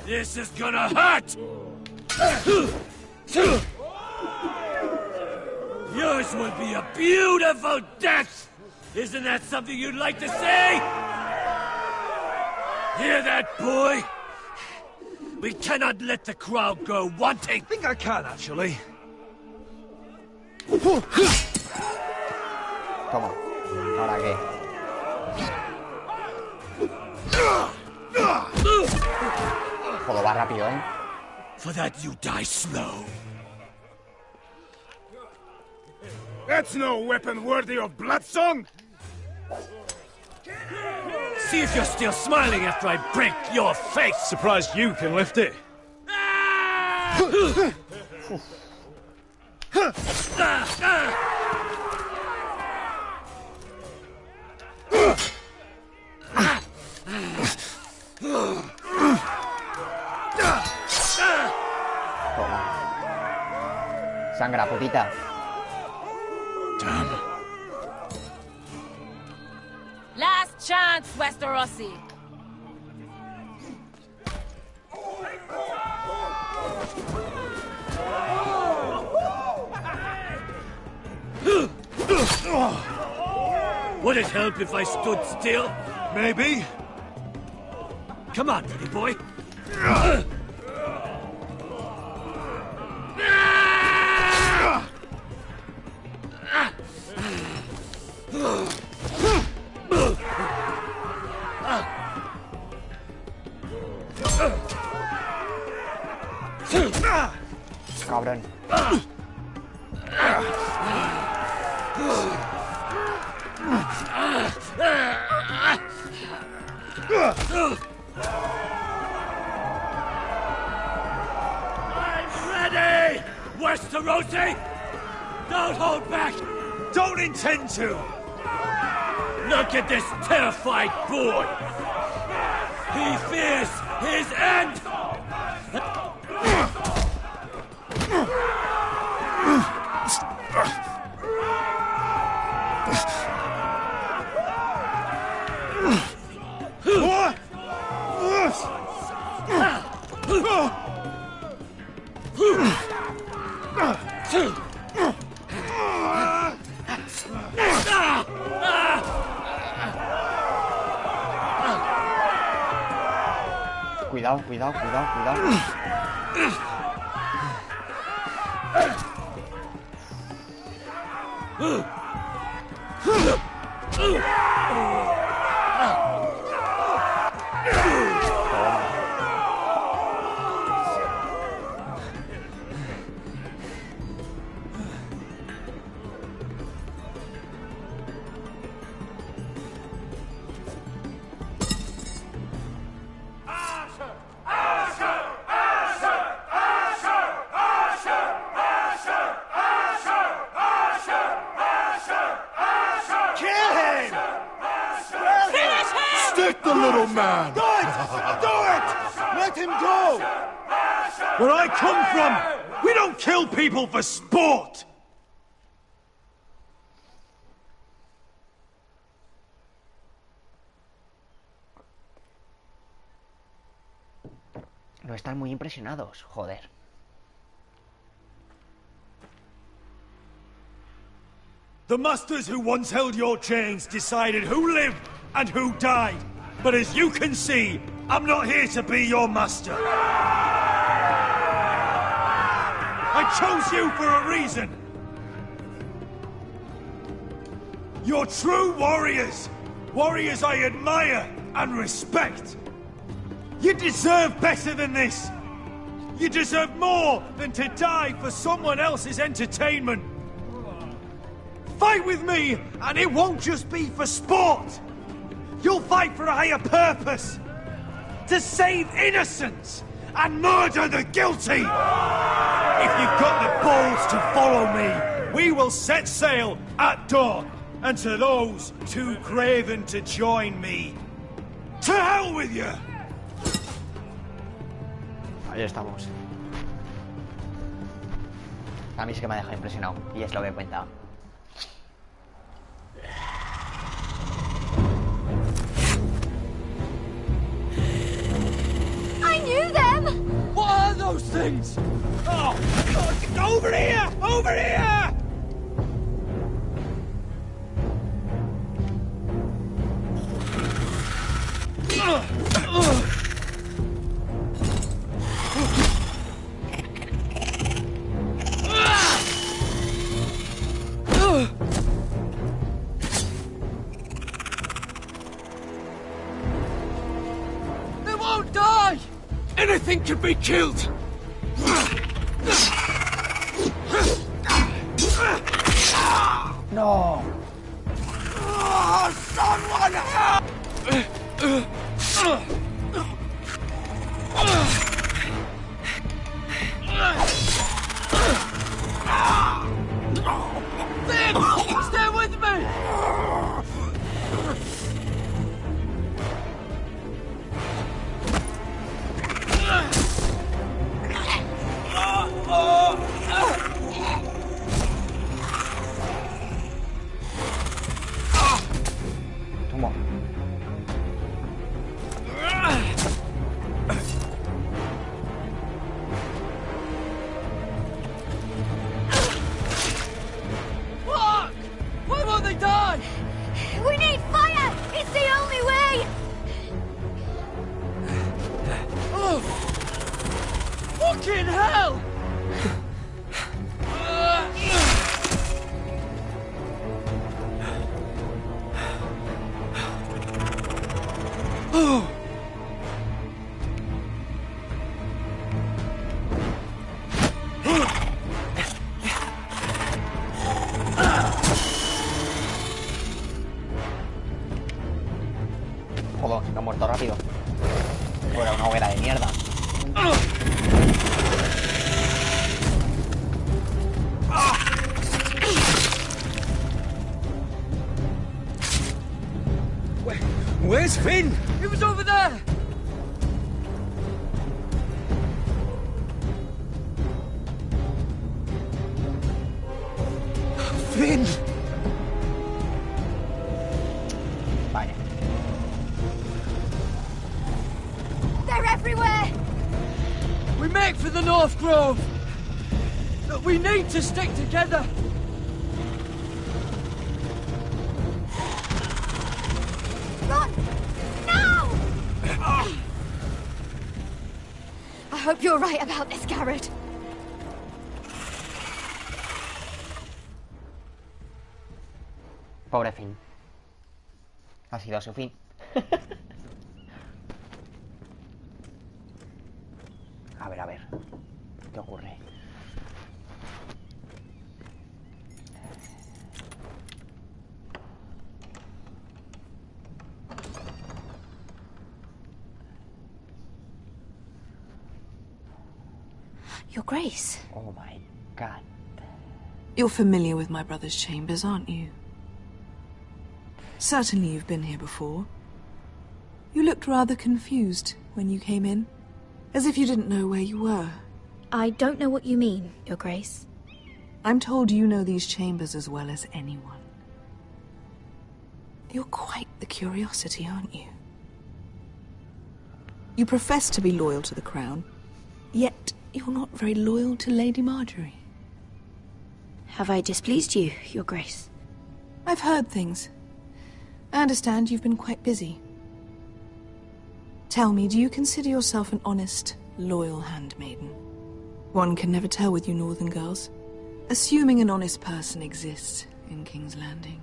This is gonna hurt! Yours will be a beautiful death! Isn't that something you'd like to say? Hear that, boy? We cannot let the crowd go wanting! I think I can, actually. Toma. ¿Ahora qué? Joder, va rápido, ¿eh? For that you die slow. That's no weapon worthy of Bloodsong! See if you're still smiling after I break your face! Surprised you can lift it. Toma. Sangra, putita. Damn. Last chance, Westerosi. Would it help if I stood still? Maybe. Come on, pretty boy. Cabrón. I'm ready, Westerosi! Don't hold back! Don't intend to! Look at this terrified boy! He fears his end! Cuidado, cuidado, cuidado, cuidado. Stick the little man! Do it! Do it! Let him go! Where I come from, we don't kill people for sport! No están muy impresionados, joder. The masters who once held your chains decided who lived and who died. But as you can see, I'm not here to be your master. I chose you for a reason. You're true warriors. Warriors I admire and respect. You deserve better than this. You deserve more than to die for someone else's entertainment. Fight with me, and it won't just be for sport. You'll fight for a higher purpose. To save innocents and murder the guilty. If you've got the balls to follow me, we will set sail at dawn. And to those too craven to join me, to hell with you! Ahí estamos. A mí sí que me ha dejado impresionado. Y es lo que cuenta. I knew them! What are those things? Oh, God, over here! Over here! They won't die! Anything can be killed! No! Oh, someone help! Finn! Stay with me! Toma. Fuck! Why won't they die? We need fire! It's the only way! Oh! Fucking hell! Oh! Joder, se me ha muerto rápido. Fuera una hoguera de mierda. Where's Finn? He was over there! Finn! Vale. They're everywhere! We make for the North Grove! But we need to stick together! Run! Now! I hope you're right about this, Garrett. Pobre Finn. Ha sido su fin. A ver. ¿Qué ocurre? Your Grace. Oh my god. You're familiar with my brother's chambers, aren't you? Certainly you've been here before. You looked rather confused when you came in, as if you didn't know where you were. I don't know what you mean, Your Grace. I'm told you know these chambers as well as anyone. You're quite the curiosity, aren't you? You profess to be loyal to the crown, yet you're not very loyal to Lady Marjorie. Have I displeased you, Your Grace? I've heard things. I understand you've been quite busy. Tell me, do you consider yourself an honest, loyal handmaiden? One can never tell with you northern girls. Assuming an honest person exists in King's Landing.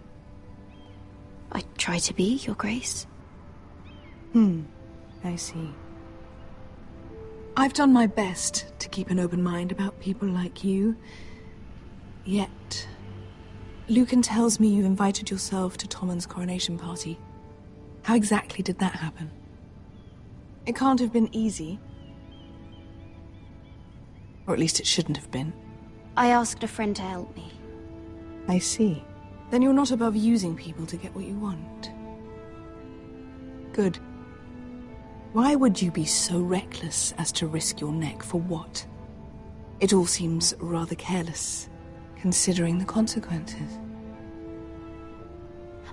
I try to be, Your Grace. I see. I've done my best to keep an open mind about people like you. Yet, Lucan tells me you invited yourself to Tommen's coronation party. How exactly did that happen? It can't have been easy. Or at least it shouldn't have been. I asked a friend to help me. I see. Then you're not above using people to get what you want. Good. Why would you be so reckless as to risk your neck for what? It all seems rather careless, considering the consequences.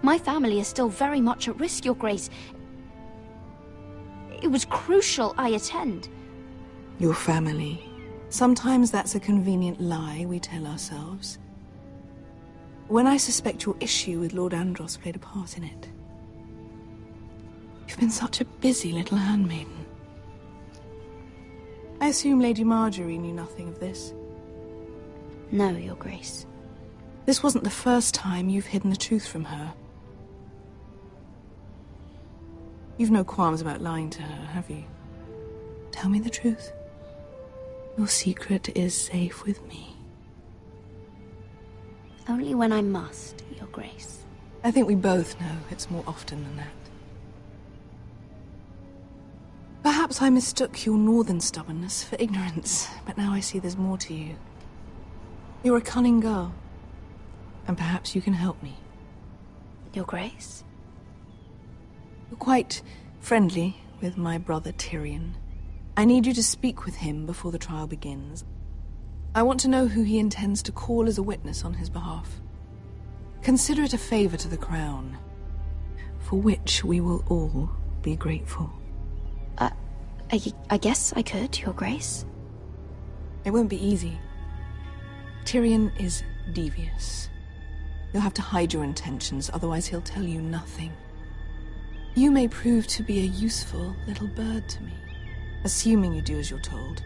My family is still very much at risk, Your Grace. It was crucial I attend. Your family. Sometimes that's a convenient lie we tell ourselves. When I suspect your issue with Lord Andros played a part in it. You've been such a busy little handmaiden. I assume Lady Marjorie knew nothing of this. No, Your Grace. This wasn't the first time you've hidden the truth from her. You've no qualms about lying to her, have you? Tell me the truth. Your secret is safe with me. Only when I must, Your Grace. I think we both know it's more often than that. Perhaps I mistook your northern stubbornness for ignorance, but now I see there's more to you. You're a cunning girl, and perhaps you can help me. Your Grace? You're quite friendly with my brother Tyrion. I need you to speak with him before the trial begins. I want to know who he intends to call as a witness on his behalf. Consider it a favor to the crown, for which we will all be grateful. I guess I could, Your Grace. It won't be easy. Tyrion is devious. You'll have to hide your intentions, otherwise he'll tell you nothing. You may prove to be a useful little bird to me, assuming you do as you're told.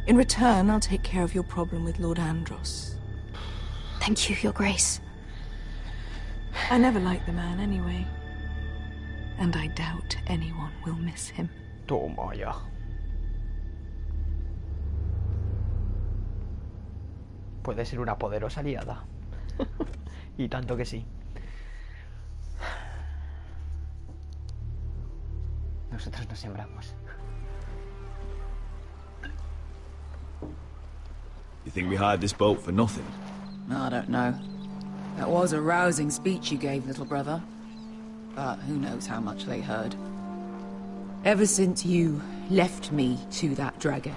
In return, I'll take care of your problem with Lord Andros. Thank you, Your Grace. I never liked the man anyway. And I doubt anyone will miss him. Toma ya. Puede ser una poderosa aliada. Y tanto que sí. Nosotros nos sembramos. You think we hired this boat for nothing? I don't know. That was a rousing speech you gave, little brother. But who knows how much they heard. Ever since you left me to that dragon,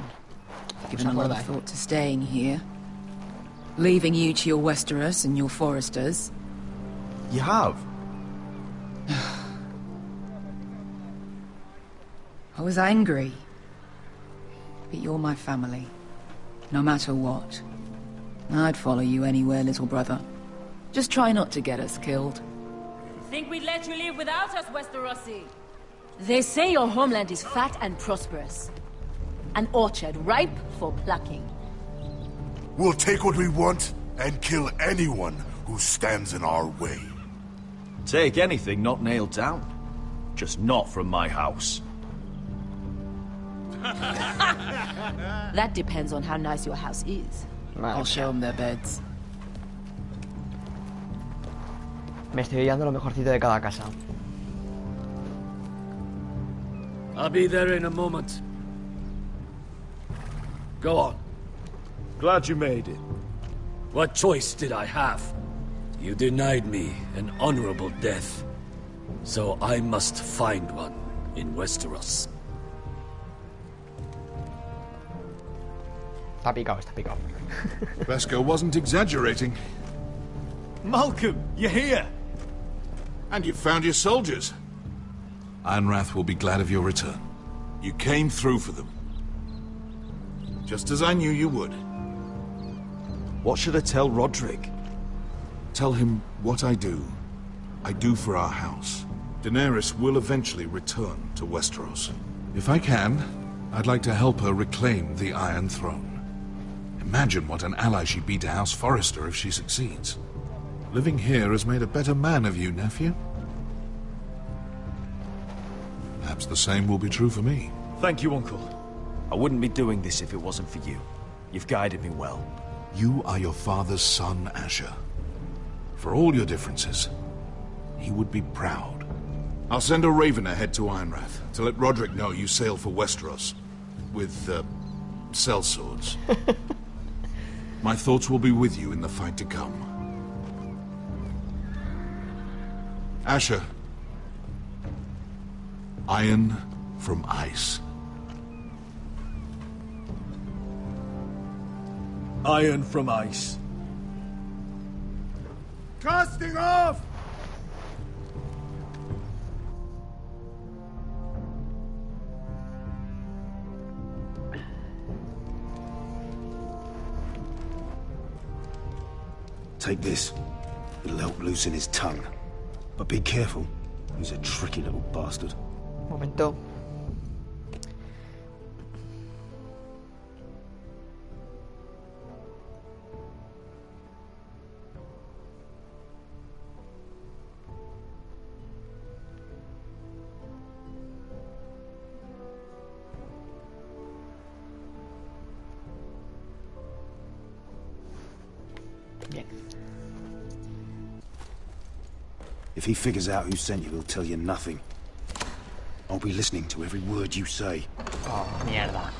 I've given a lot of thought to staying here. Leaving you to your Westeros and your Foresters. You have? I was angry. But you're my family. No matter what. I'd follow you anywhere, little brother. Just try not to get us killed. Think we'd let you live without us, Westerosi? They say your homeland is fat and prosperous. An orchard ripe for plucking. We'll take what we want and kill anyone who stands in our way. Take anything not nailed down. Just not from my house. That depends on how nice your house is. I'll show them their beds. Me estoy llevando lo mejorcito de cada casa. I'll be there in a moment. Go on. Glad you made it. What choice did I have? You denied me an honorable death. So I must find one in Westeros. Está picado, está picado. Beskar wasn't exaggerating. Malcolm, you're here! And you found your soldiers. Ironrath will be glad of your return. You came through for them. Just as I knew you would. What should I tell Roderick? Tell him what I do for our house. Daenerys will eventually return to Westeros. If I can, I'd like to help her reclaim the Iron Throne. Imagine what an ally she'd be to House Forrester if she succeeds. Living here has made a better man of you, nephew. Perhaps the same will be true for me. Thank you, Uncle. I wouldn't be doing this if it wasn't for you. You've guided me well. You are your father's son, Asher. For all your differences, he would be proud. I'll send a raven ahead to Ironrath to let Roderick know you sail for Westeros with, sellswords. My thoughts will be with you in the fight to come. Asher. Iron from ice. Iron from ice. Casting off! Take this. It'll help loosen his tongue. But be careful. He's a tricky little bastard. Momento. If he figures out who sent you, he'll tell you nothing. I'll be listening to every word you say. Oh, mierda.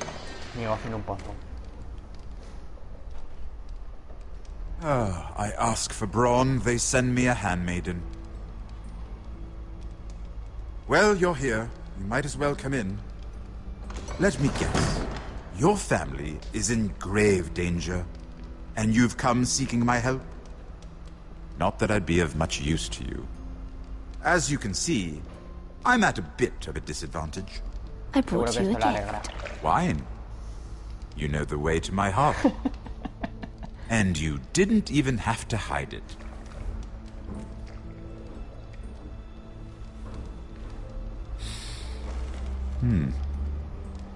Me voy haciendo un pozo. I ask for brawn, they send me a handmaiden. Well, you're here. You might as well come in. Let me guess. Your family is in grave danger, and you've come seeking my help? Not that I'd be of much use to you. As you can see, I'm at a bit of a disadvantage. I brought you a gift. Wine. You know the way to my heart. And you didn't even have to hide it.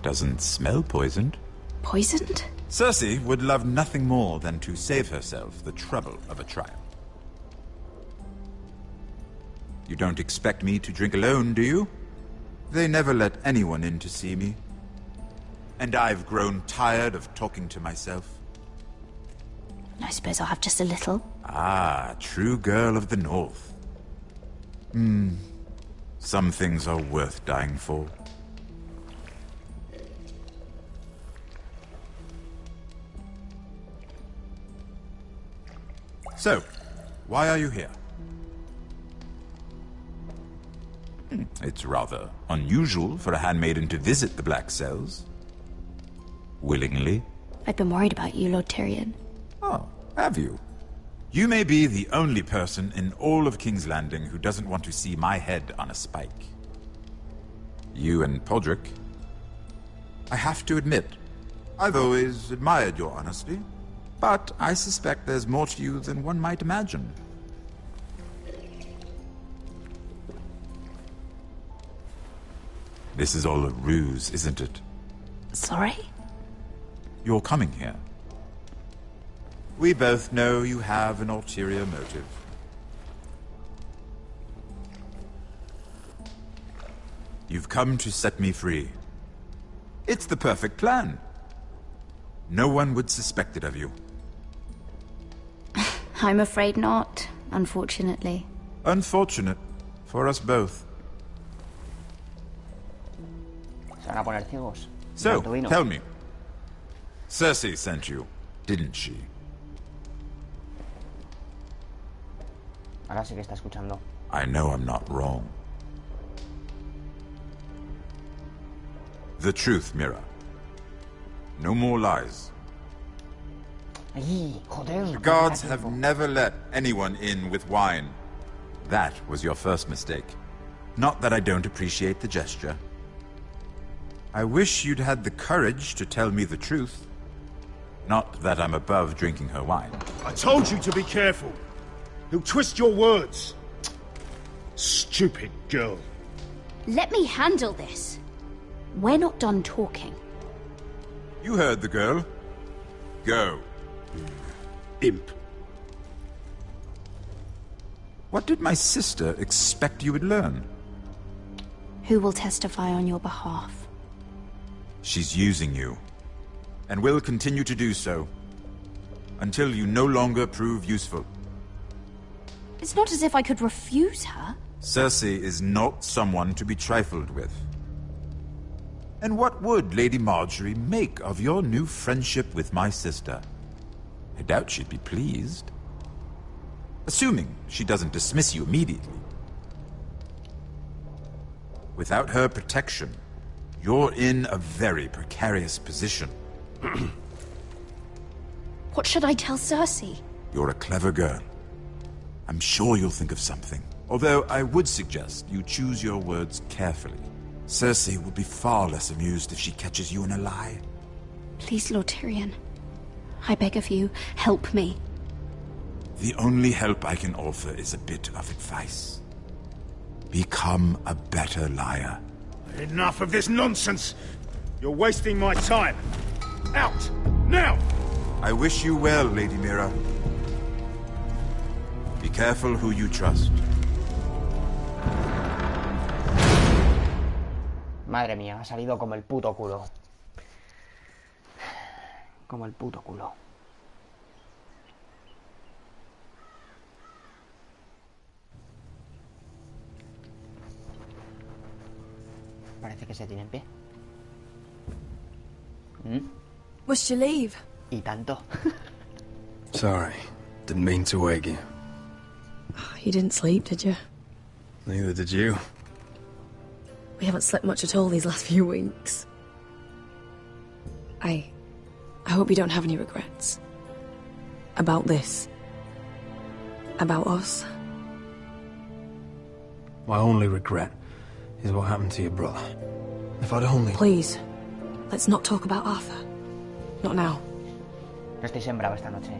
Doesn't smell poisoned. Poisoned? Cersei would love nothing more than to save herself the trouble of a trial. You don't expect me to drink alone, do you? They never let anyone in to see me. And I've grown tired of talking to myself. I suppose I'll have just a little. Ah, true girl of the North. Some things are worth dying for. So, why are you here? It's rather unusual for a handmaiden to visit the Black Cells. Willingly. I've been worried about you, Lord Tyrion. Oh, have you? You may be the only person in all of King's Landing who doesn't want to see my head on a spike. You and Podrick. I have to admit, I've always admired your honesty, but I suspect there's more to you than one might imagine. This is all a ruse, isn't it? Sorry? You're coming here. We both know you have an ulterior motive. You've come to set me free. It's the perfect plan. No one would suspect it of you. I'm afraid not, unfortunately. Unfortunate for us both. Se van a poner ciegos. So, tell me. Cersei sent you, didn't she? Ahora sí que está escuchando. I know I'm not wrong. The truth, Mira. No more lies. Ay, joder. The guards have never let anyone in with wine. That was your first mistake. Not that I don't appreciate the gesture. I wish you'd had the courage to tell me the truth. Not that I'm above drinking her wine. I told you to be careful. He'll twist your words. Stupid girl. Let me handle this. We're not done talking. You heard the girl. Go. Imp. What did my sister expect you would learn? Who will testify on your behalf? She's using you, and will continue to do so, until you no longer prove useful. It's not as if I could refuse her. Cersei is not someone to be trifled with. And what would Lady Marjorie make of your new friendship with my sister? I doubt she'd be pleased. Assuming she doesn't dismiss you immediately. Without her protection, you're in a very precarious position. What should I tell Cersei? You're a clever girl. I'm sure you'll think of something. Although I would suggest you choose your words carefully. Cersei will be far less amused if she catches you in a lie. Please, Lord Tyrion. I beg of you, help me. The only help I can offer is a bit of advice. Become a better liar. Enough of this nonsense! You're wasting my time! Out! Now! I wish you well, Lady Mira. Be careful who you trust. Madre mía, ha salido como el puto culo. Como el puto culo. Parece que se tiene en pie. Must you leave? Y tanto. Sorry, didn't mean to wake you. You didn't sleep, did you? Neither did you. We haven't slept much at all these last few weeks. I hope you don't have any regrets. About this. About us. My only regret is what happened to your brother. If I'd only... Please, let's not talk about Arthur. Not now. No estoy sembrado esta noche.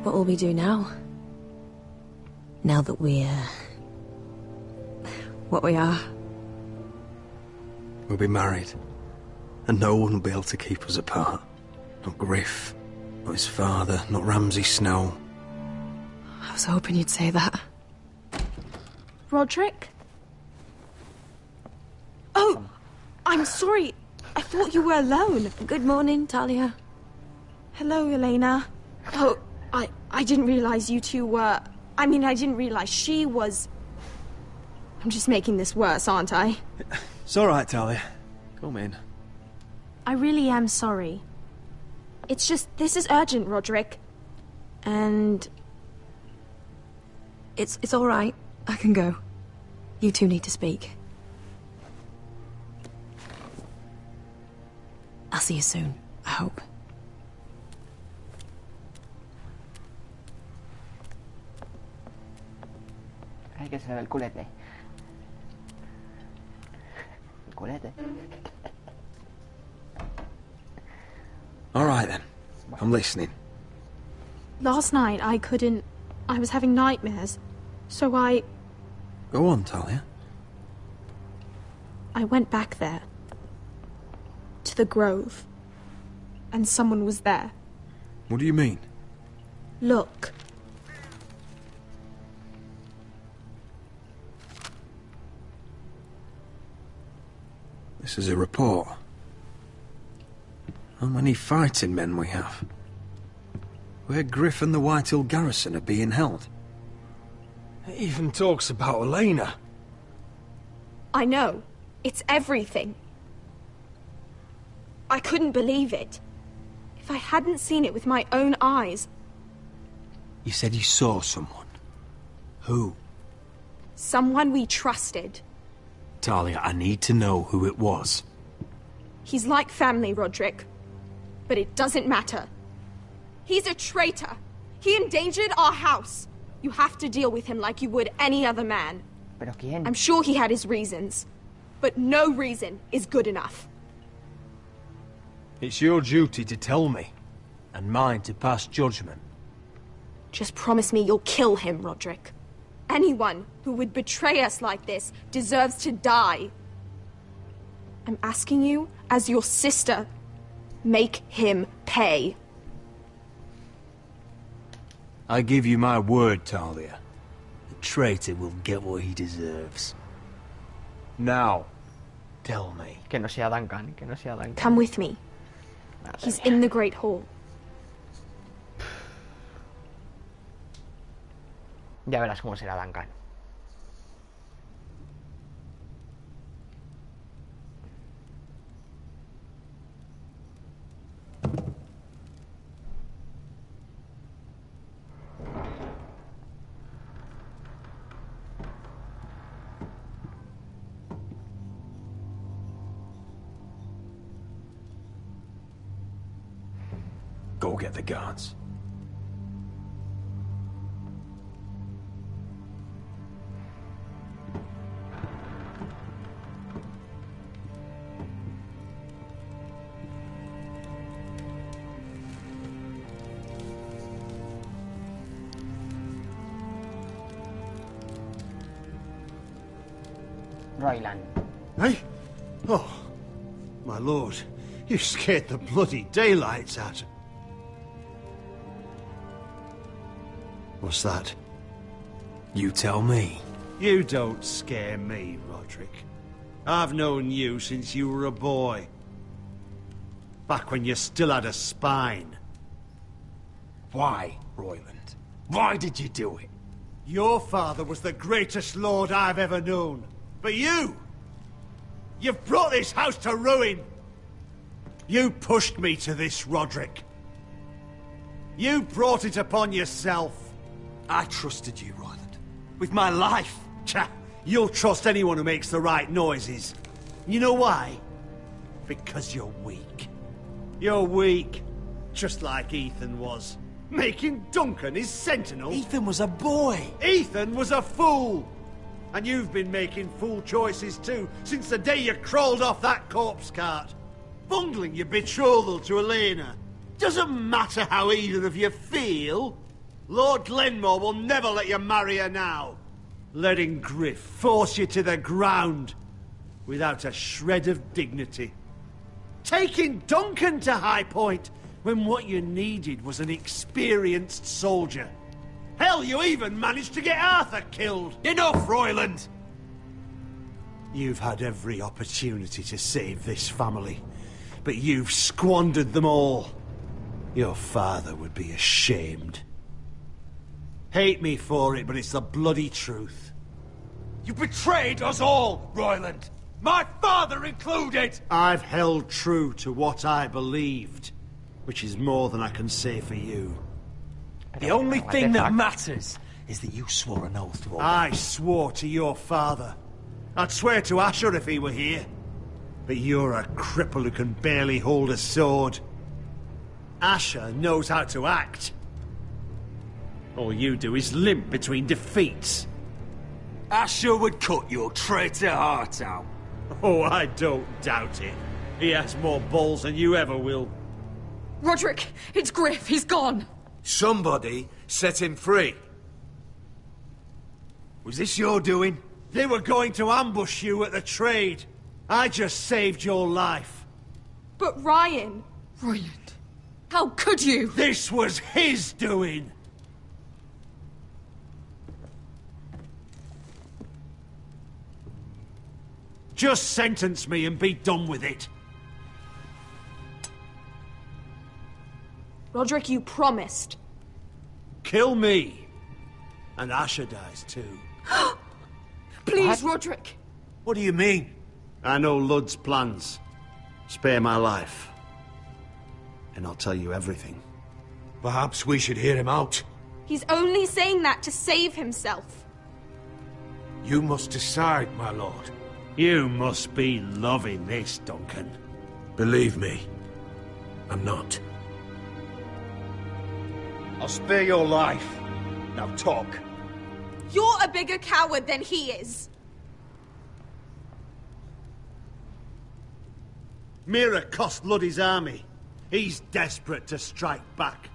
What will we do now? Now that we're... what we are. We'll be married. And no one will be able to keep us apart. Not Griff, not his father, not Ramsay Snow. I was hoping you'd say that. Roderick? Oh! I'm sorry. I thought you were alone. Good morning, Talia. Hello, Elena. Oh, I didn't realize you two were... I mean, I didn't realize she was... I'm just making this worse, aren't I? It's all right, Talia. Come in. I really am sorry. It's just, this is urgent, Roderick. And... It's all right. I can go. You two need to speak. I'll see you soon, I hope. Hay que ser el culete. El culete. All right, then. I'm listening. Last night, I couldn't... I was having nightmares. So I Go on, Talia. went back there. To the grove. And someone was there. What do you mean? Look. This is a report. How many fighting men we have? Where Griff and the Whitehill garrison are being held. It even talks about Elena. I know. It's everything. I couldn't believe it. If I hadn't seen it with my own eyes. You said you saw someone. Who? Someone we trusted. Talia, I need to know who it was. He's like family, Roderick. But it doesn't matter. He's a traitor. He endangered our house. You have to deal with him like you would any other man. ¿Pero quién? I'm sure he had his reasons. But no reason is good enough. It's your duty to tell me, and mine to pass judgment. Just promise me you'll kill him, Roderick. Anyone who would betray us like this deserves to die. I'm asking you, as your sister, make him pay. I give you my word, Talia. The traitor will get what he deserves. Now, tell me. Que no sea Duncan, que no sea Duncan. Come with me. He's in the Great Hall. Ya verás cómo será Duncan. Go get the guards. Royland. Hey? Oh, my lord. You scared the bloody daylights out. What's that? You tell me. You don't scare me, Roderick. I've known you since you were a boy. Back when you still had a spine. Why, Royland? Why did you do it? Your father was the greatest lord I've ever known. But you've brought this house to ruin. You pushed me to this, Roderick. You brought it upon yourself. I trusted you, Royland. With my life. You'll trust anyone who makes the right noises. You know why? Because you're weak. You're weak. Just like Ethan was. Making Duncan his sentinel. Ethan was a boy. Ethan was a fool. And you've been making fool choices too, since the day you crawled off that corpse cart. Bungling your betrothal to Elena. Doesn't matter how either of you feel. Lord Glenmore will never let you marry her now. Letting Griff force you to the ground without a shred of dignity. Taking Duncan to High Point when what you needed was an experienced soldier. Hell, you even managed to get Arthur killed. Enough, Royland! You've had every opportunity to save this family, but you've squandered them all. Your father would be ashamed. Hate me for it, but it's the bloody truth. You betrayed us all, Royland! My father included! I've held true to what I believed, which is more than I can say for you. The only thing that matters is that you swore an oath to obey. I swore to your father. I'd swear to Asher if he were here. But you're a cripple who can barely hold a sword. Asher knows how to act. All you do is limp between defeats. Asher would cut your traitor heart out. Oh, I don't doubt it. He has more balls than you ever will. Roderick, it's Griff. He's gone. Somebody set him free. Was this your doing? They were going to ambush you at the trade. I just saved your life. But Ryan... Royland, how could you? This was his doing. Just sentence me and be done with it. Roderick, you promised. Kill me. And Asher dies too. Please, Roderick. What do you mean? I know Lud's plans. Spare my life. And I'll tell you everything. Perhaps we should hear him out. He's only saying that to save himself. You must decide, my lord. You must be loving this, Duncan. Believe me, I'm not. I'll spare your life. Now talk. You're a bigger coward than he is. Mira cost Lud his army. He's desperate to strike back.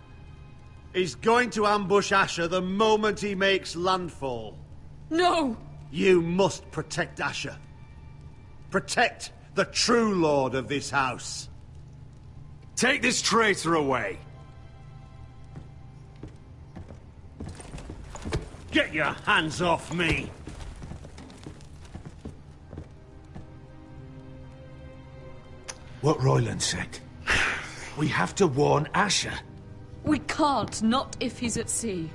He's going to ambush Asher the moment he makes landfall. No! You must protect Asher. Protect the true lord of this house. Take this traitor away. Get your hands off me! what Royland said. We have to warn Asher. We can't, not if he's at sea.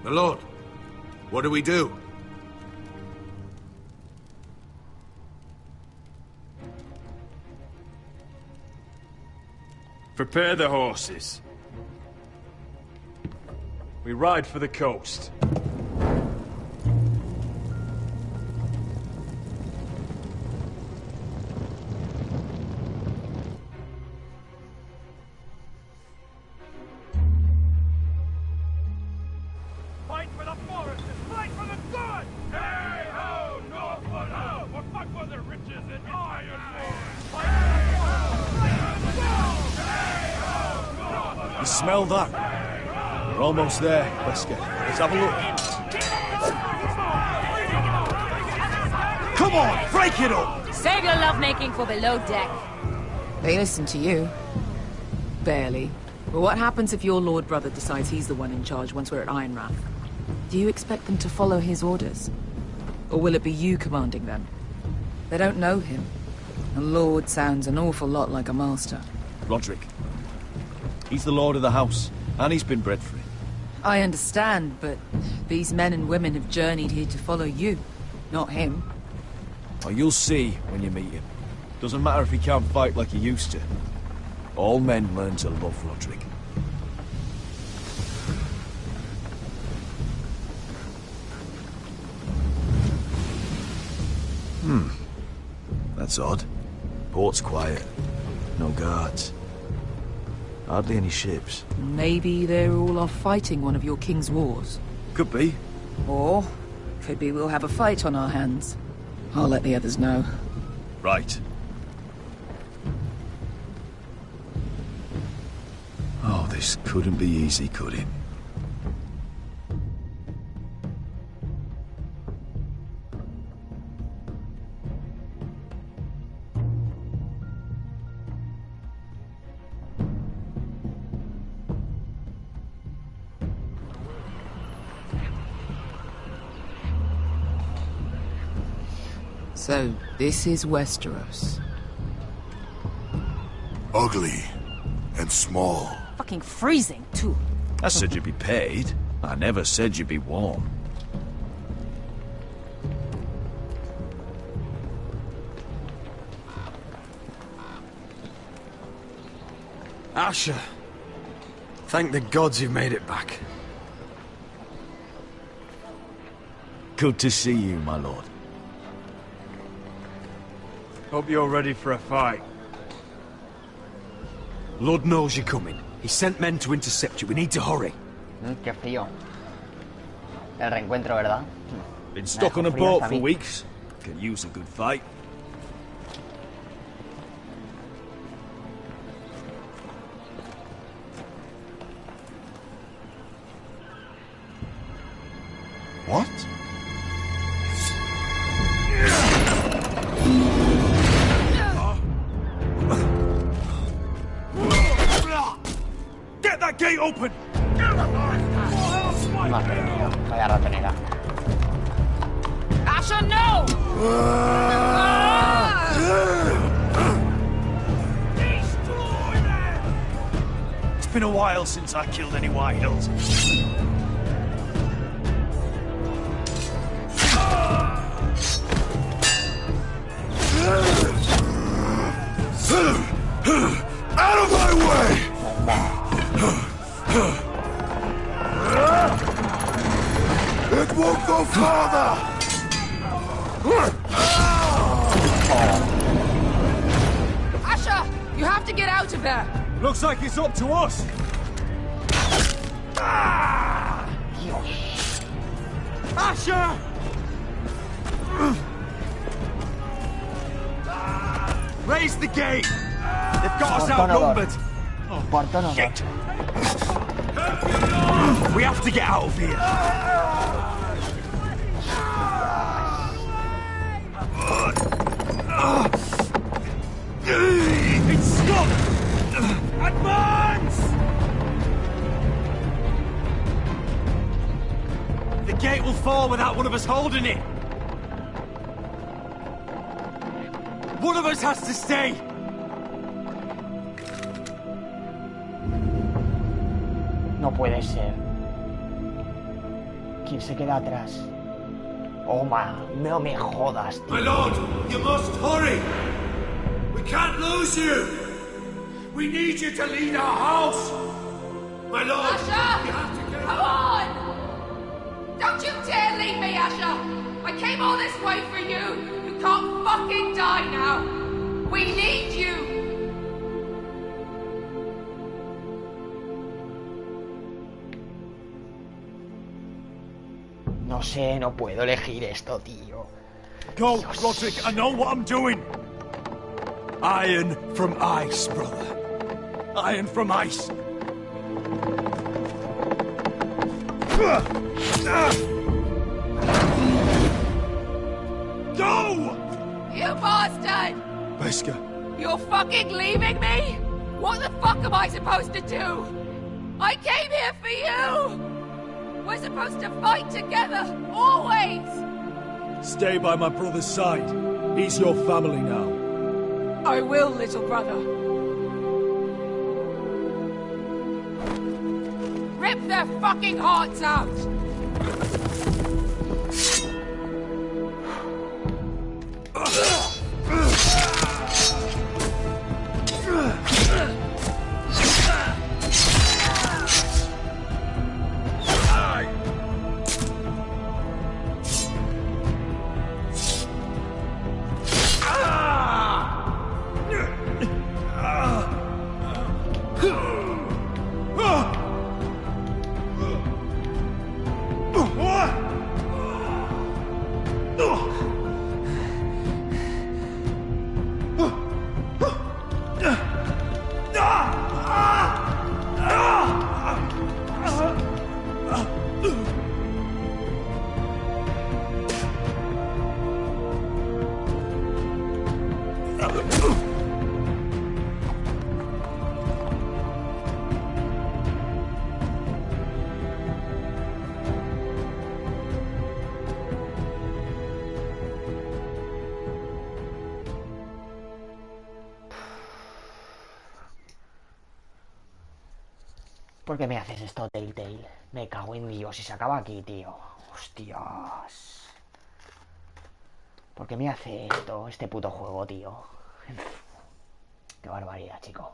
My lord, what do we do? Prepare the horses. We ride for the coast. Fight for the forest and fight for the good! Hey ho, Northwood ho! We'll fight for the riches and ironwood! You smell that? We're almost there, Wesker. Let's have a look. Come on, break it up! Save your lovemaking for below deck. They listen to you. Barely. But what happens if your lord brother decides he's the one in charge once we're at Ironrath? Do you expect them to follow his orders? Or will it be you commanding them? They don't know him. A lord sounds an awful lot like a master. Roderick. He's the lord of the house, and he's been bred for it. I understand, but these men and women have journeyed here to follow you, not him. Oh, you'll see when you meet him. Doesn't matter if he can't fight like he used to. All men learn to love Roderick. That's odd. Port's quiet. No guards. Hardly any ships. Maybe they're all off fighting one of your king's wars. Could be. Or, could be we'll have a fight on our hands. I'll let the others know. Right. Oh, this couldn't be easy, could it? So, this is Westeros. Ugly and small. Fucking freezing, too. I said you'd be paid. I never said you'd be warm. Asher. Thank the gods you've made it back. Good to see you, my lord. Hope you're ready for a fight. Lord knows you're coming. He sent men to intercept you. We need to hurry. Qué frío. El reencuentro, ¿verdad? Been stuck on a boat for weeks. Can use a good fight. What? Get that gate open! Madre mía, vaya ratonera. Asher, no! It's been a while since I killed any White Hills. Out of my way! It won't go farther! Asher, you have to get out of there. Looks like it's up to us. Asher! Raise the gate! They've got us outnumbered! Shit! We have to get out of here! It's stuck! Advance! The gate will fall without one of us holding it! One of us has to stay! No puede ser. ¿Quién se queda atrás? Oh, no me jodas, tío. My lord, you must hurry! We can't lose you! We need you to lead our house! My lord, Asher! you have to get... Come on! Don't you dare leave me, Asher! I came all this way for you! You can't fucking die now! We need you! No sé, no puedo elegir esto, tío. Go, Dios. Roderick, I know what I'm doing! Iron from ice, brother. Iron from ice. Go! You bastard! Wesker. You're fucking leaving me? What the fuck am I supposed to do? I came here for you! We're supposed to fight together, always! Stay by my brother's side. He's your family now. I will, little brother. Rip their fucking hearts out! ¿Por qué me haces esto, Telltale? Me cago en Dios, y se acaba aquí, tío. Hostias. ¿Por qué me hace esto, este puto juego, tío? Qué barbaridad, chico.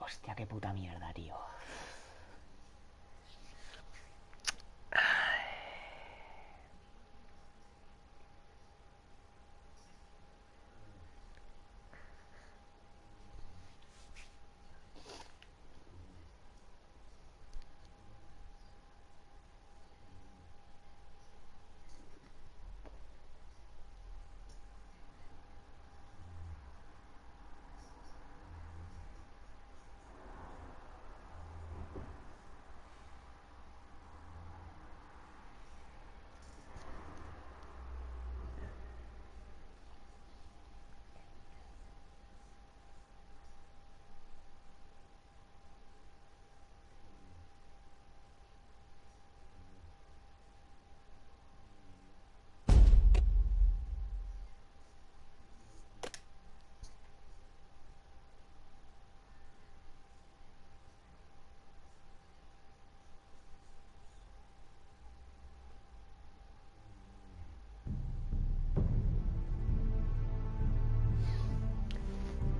Hostia, qué puta mierda, tío.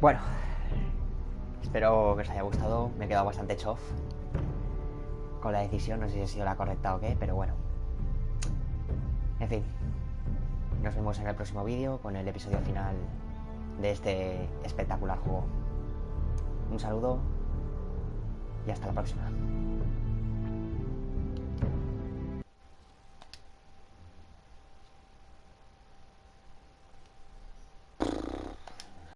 Bueno, espero que os haya gustado. Me he quedado bastante chof con la decisión, no sé si ha sido la correcta o qué, pero bueno. En fin, nos vemos en el próximo vídeo con el episodio final de este espectacular juego. Un saludo y hasta la próxima.